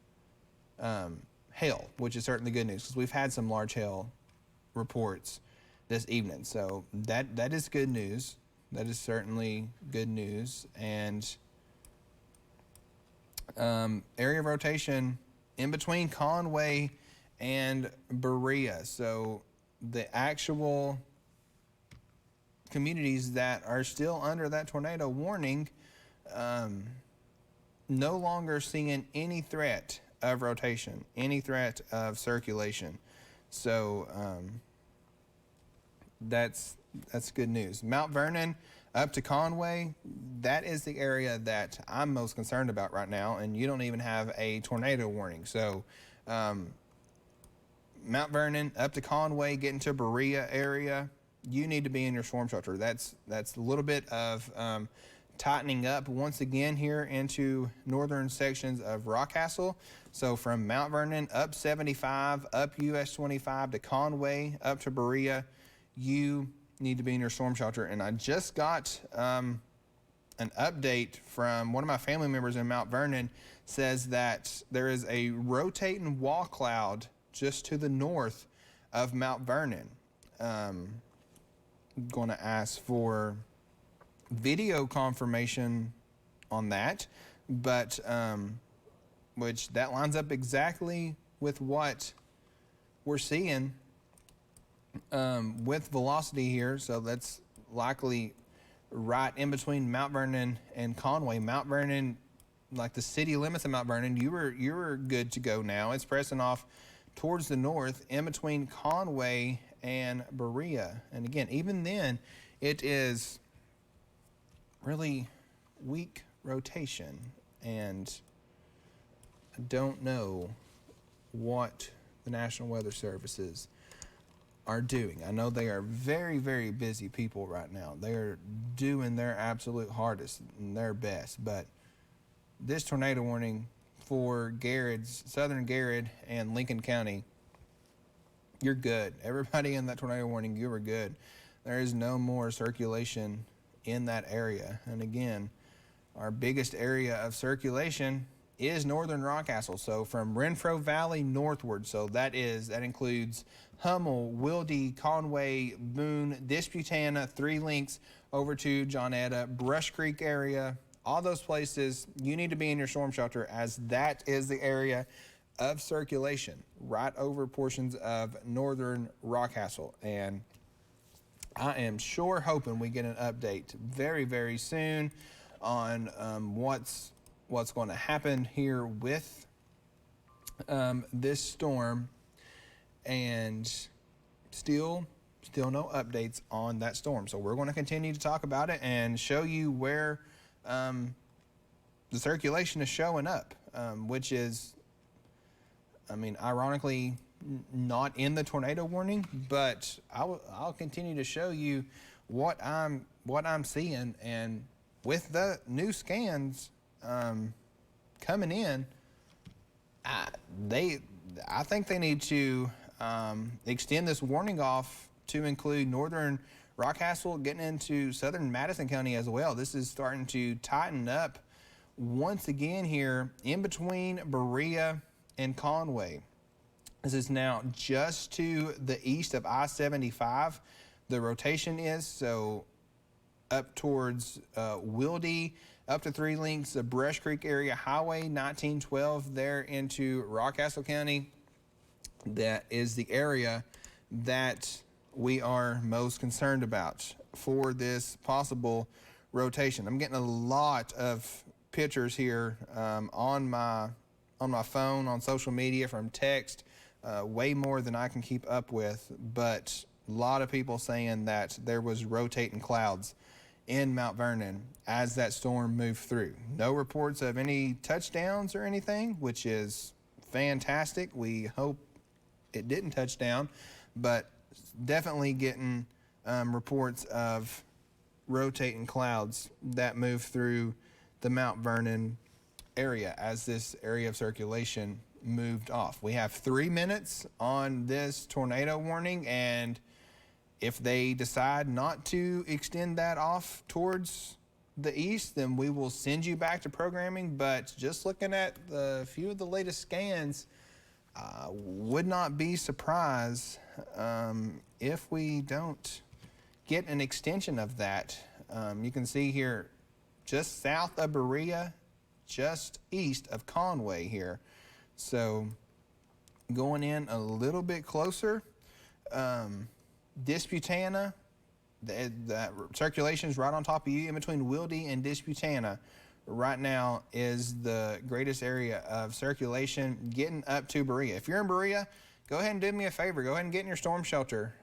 hail, which is certainly good news, because we've had some large hail reports this evening. So that is good news. That is certainly good news. And area of rotation in between Conway and Berea. So the actual communities that are still under that tornado warning, no longer seeing any threat of rotation, any threat of circulation. So that's good news. Mount Vernon up to Conway, that is the area that I'm most concerned about right now, and you don't even have a tornado warning. So Mount Vernon up to Conway, getting to Berea area, you need to be in your storm shelter. That's a little bit of tightening up once again here into northern sections of Rockcastle. So from Mount Vernon up 75, up US 25 to Conway, up to Berea, you need to be in your storm shelter. And I just got an update from one of my family members in Mount Vernon, says that there is a rotating wall cloud just to the north of Mount Vernon. Going to ask for video confirmation on that, but which that lines up exactly with what we're seeing with velocity here. So that's likely right in between Mount Vernon and Conway. Mount Vernon, like the city limits of Mount Vernon, you were good to go now. It's pressing off towards the north in between Conway and Berea. And again, even then, it is really weak rotation, and I don't know what the National Weather Services are doing. I know they are very, very busy people right now. They are doing their absolute hardest and their best, but this tornado warning for Garrett's, Southern Garrett and Lincoln County, you're good. Everybody in that tornado warning, you were good. There is no more circulation in that area. And again, our biggest area of circulation is northern Rockcastle. So from Renfro Valley northward, so that includes Hummel, Wilde, Conway, Boone, Disputana, 3 Links over to Johnetta, Brush Creek area, all those places, you need to be in your storm shelter, as that is the area of circulation right over portions of northern Rockcastle. And I am sure hoping we get an update very, very soon on what's going to happen here with this storm, and still no updates on that storm. So we're going to continue to talk about it and show you where the circulation is showing up, which is, I mean, ironically, not in the tornado warning, but I'll continue to show you what I'm seeing. And with the new scans coming in, I think they need to extend this warning off to include northern Rockcastle, getting into southern Madison County as well. This is starting to tighten up once again here in between Berea and Conway. This is now just to the east of I-75. The rotation is, so up towards Wilde, up to 3 Links, the Brush Creek area, Highway 1912 there into Rockcastle County. That is the area that we are most concerned about for this possible rotation. I'm getting a lot of pictures here on my phone, on social media, from text, way more than I can keep up with, but a lot of people saying that there was rotating clouds in Mount Vernon as that storm moved through. No reports of any touchdowns or anything, which is fantastic. We hope it didn't touch down, but definitely getting reports of rotating clouds that move through the Mount Vernon area as this area of circulation moved off. We have 3 minutes on this tornado warning, and if they decide not to extend that off towards the east, then we will send you back to programming. But just looking at the few of the latest scans, would not be surprised if we don't get an extension of that. You can see here just south of Berea, just east of Conway here. So going in a little bit closer, Disputana, that circulation is right on top of you in between Wilde and Disputana. right now is the greatest area of circulation getting up to Berea. If you're in Berea, go ahead and do me a favor. Go ahead and get in your storm shelter.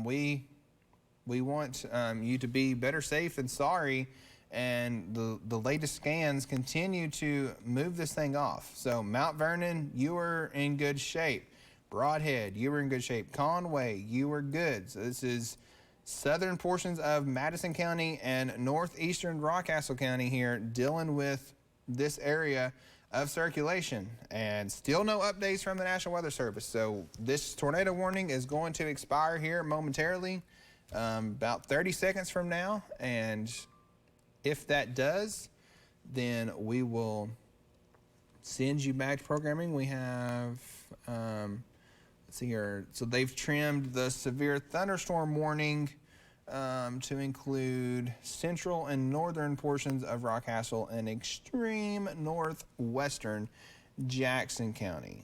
We want you to be better safe than sorry, and the latest scans continue to move this thing off. So Mount Vernon, you are in good shape. Broadhead, you were in good shape. Conway, you were good. So this is southern portions of Madison County and northeastern Rockcastle County here dealing with this area of circulation, and still no updates from the National Weather Service. So this tornado warning is going to expire here momentarily, about 30 seconds from now, and if that does, then we will send you back to programming. We have let's see here. So they've trimmed the severe thunderstorm warning to include central and northern portions of Rockcastle and extreme northwestern Jackson County.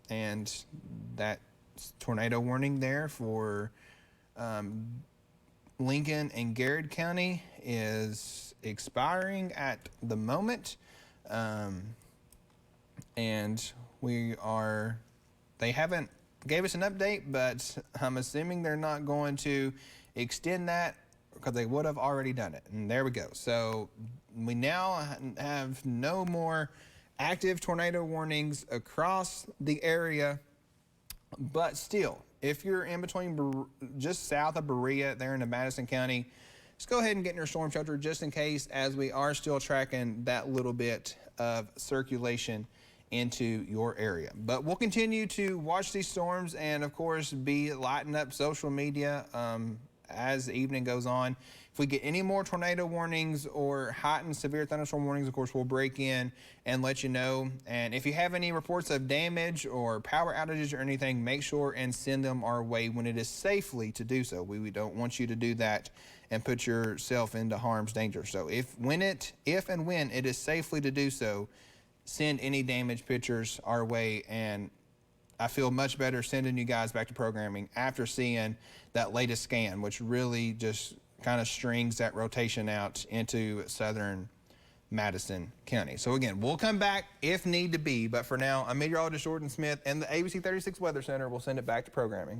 And that tornado warning there for Lincoln and Garrett County is expiring at the moment. And they haven't gave us an update, but I'm assuming they're not going to extend that because they would have already done it. And there we go. So we now have no more active tornado warnings across the area, but still, if you're in between just south of Berea there in Madison County, just go ahead and get in your storm shelter just in case, as we are still tracking that little bit of circulation into your area. But we'll continue to watch these storms and, of course, be lighting up social media as the evening goes on. If we get any more tornado warnings or heightened severe thunderstorm warnings, of course, we'll break in and let you know. And if you have any reports of damage or power outages or anything, make sure and send them our way when it is safely to do so. We don't want you to do that and put yourself into harm's danger. So if and when it is safely to do so, send any damage pictures our way, and I feel much better sending you guys back to programming after seeing that latest scan, which really just kind of strings that rotation out into southern Madison County. So again, we'll come back if need to be, but for now, I'm meteorologist Jordan Smith, and the ABC 36 Weather Center will send it back to programming.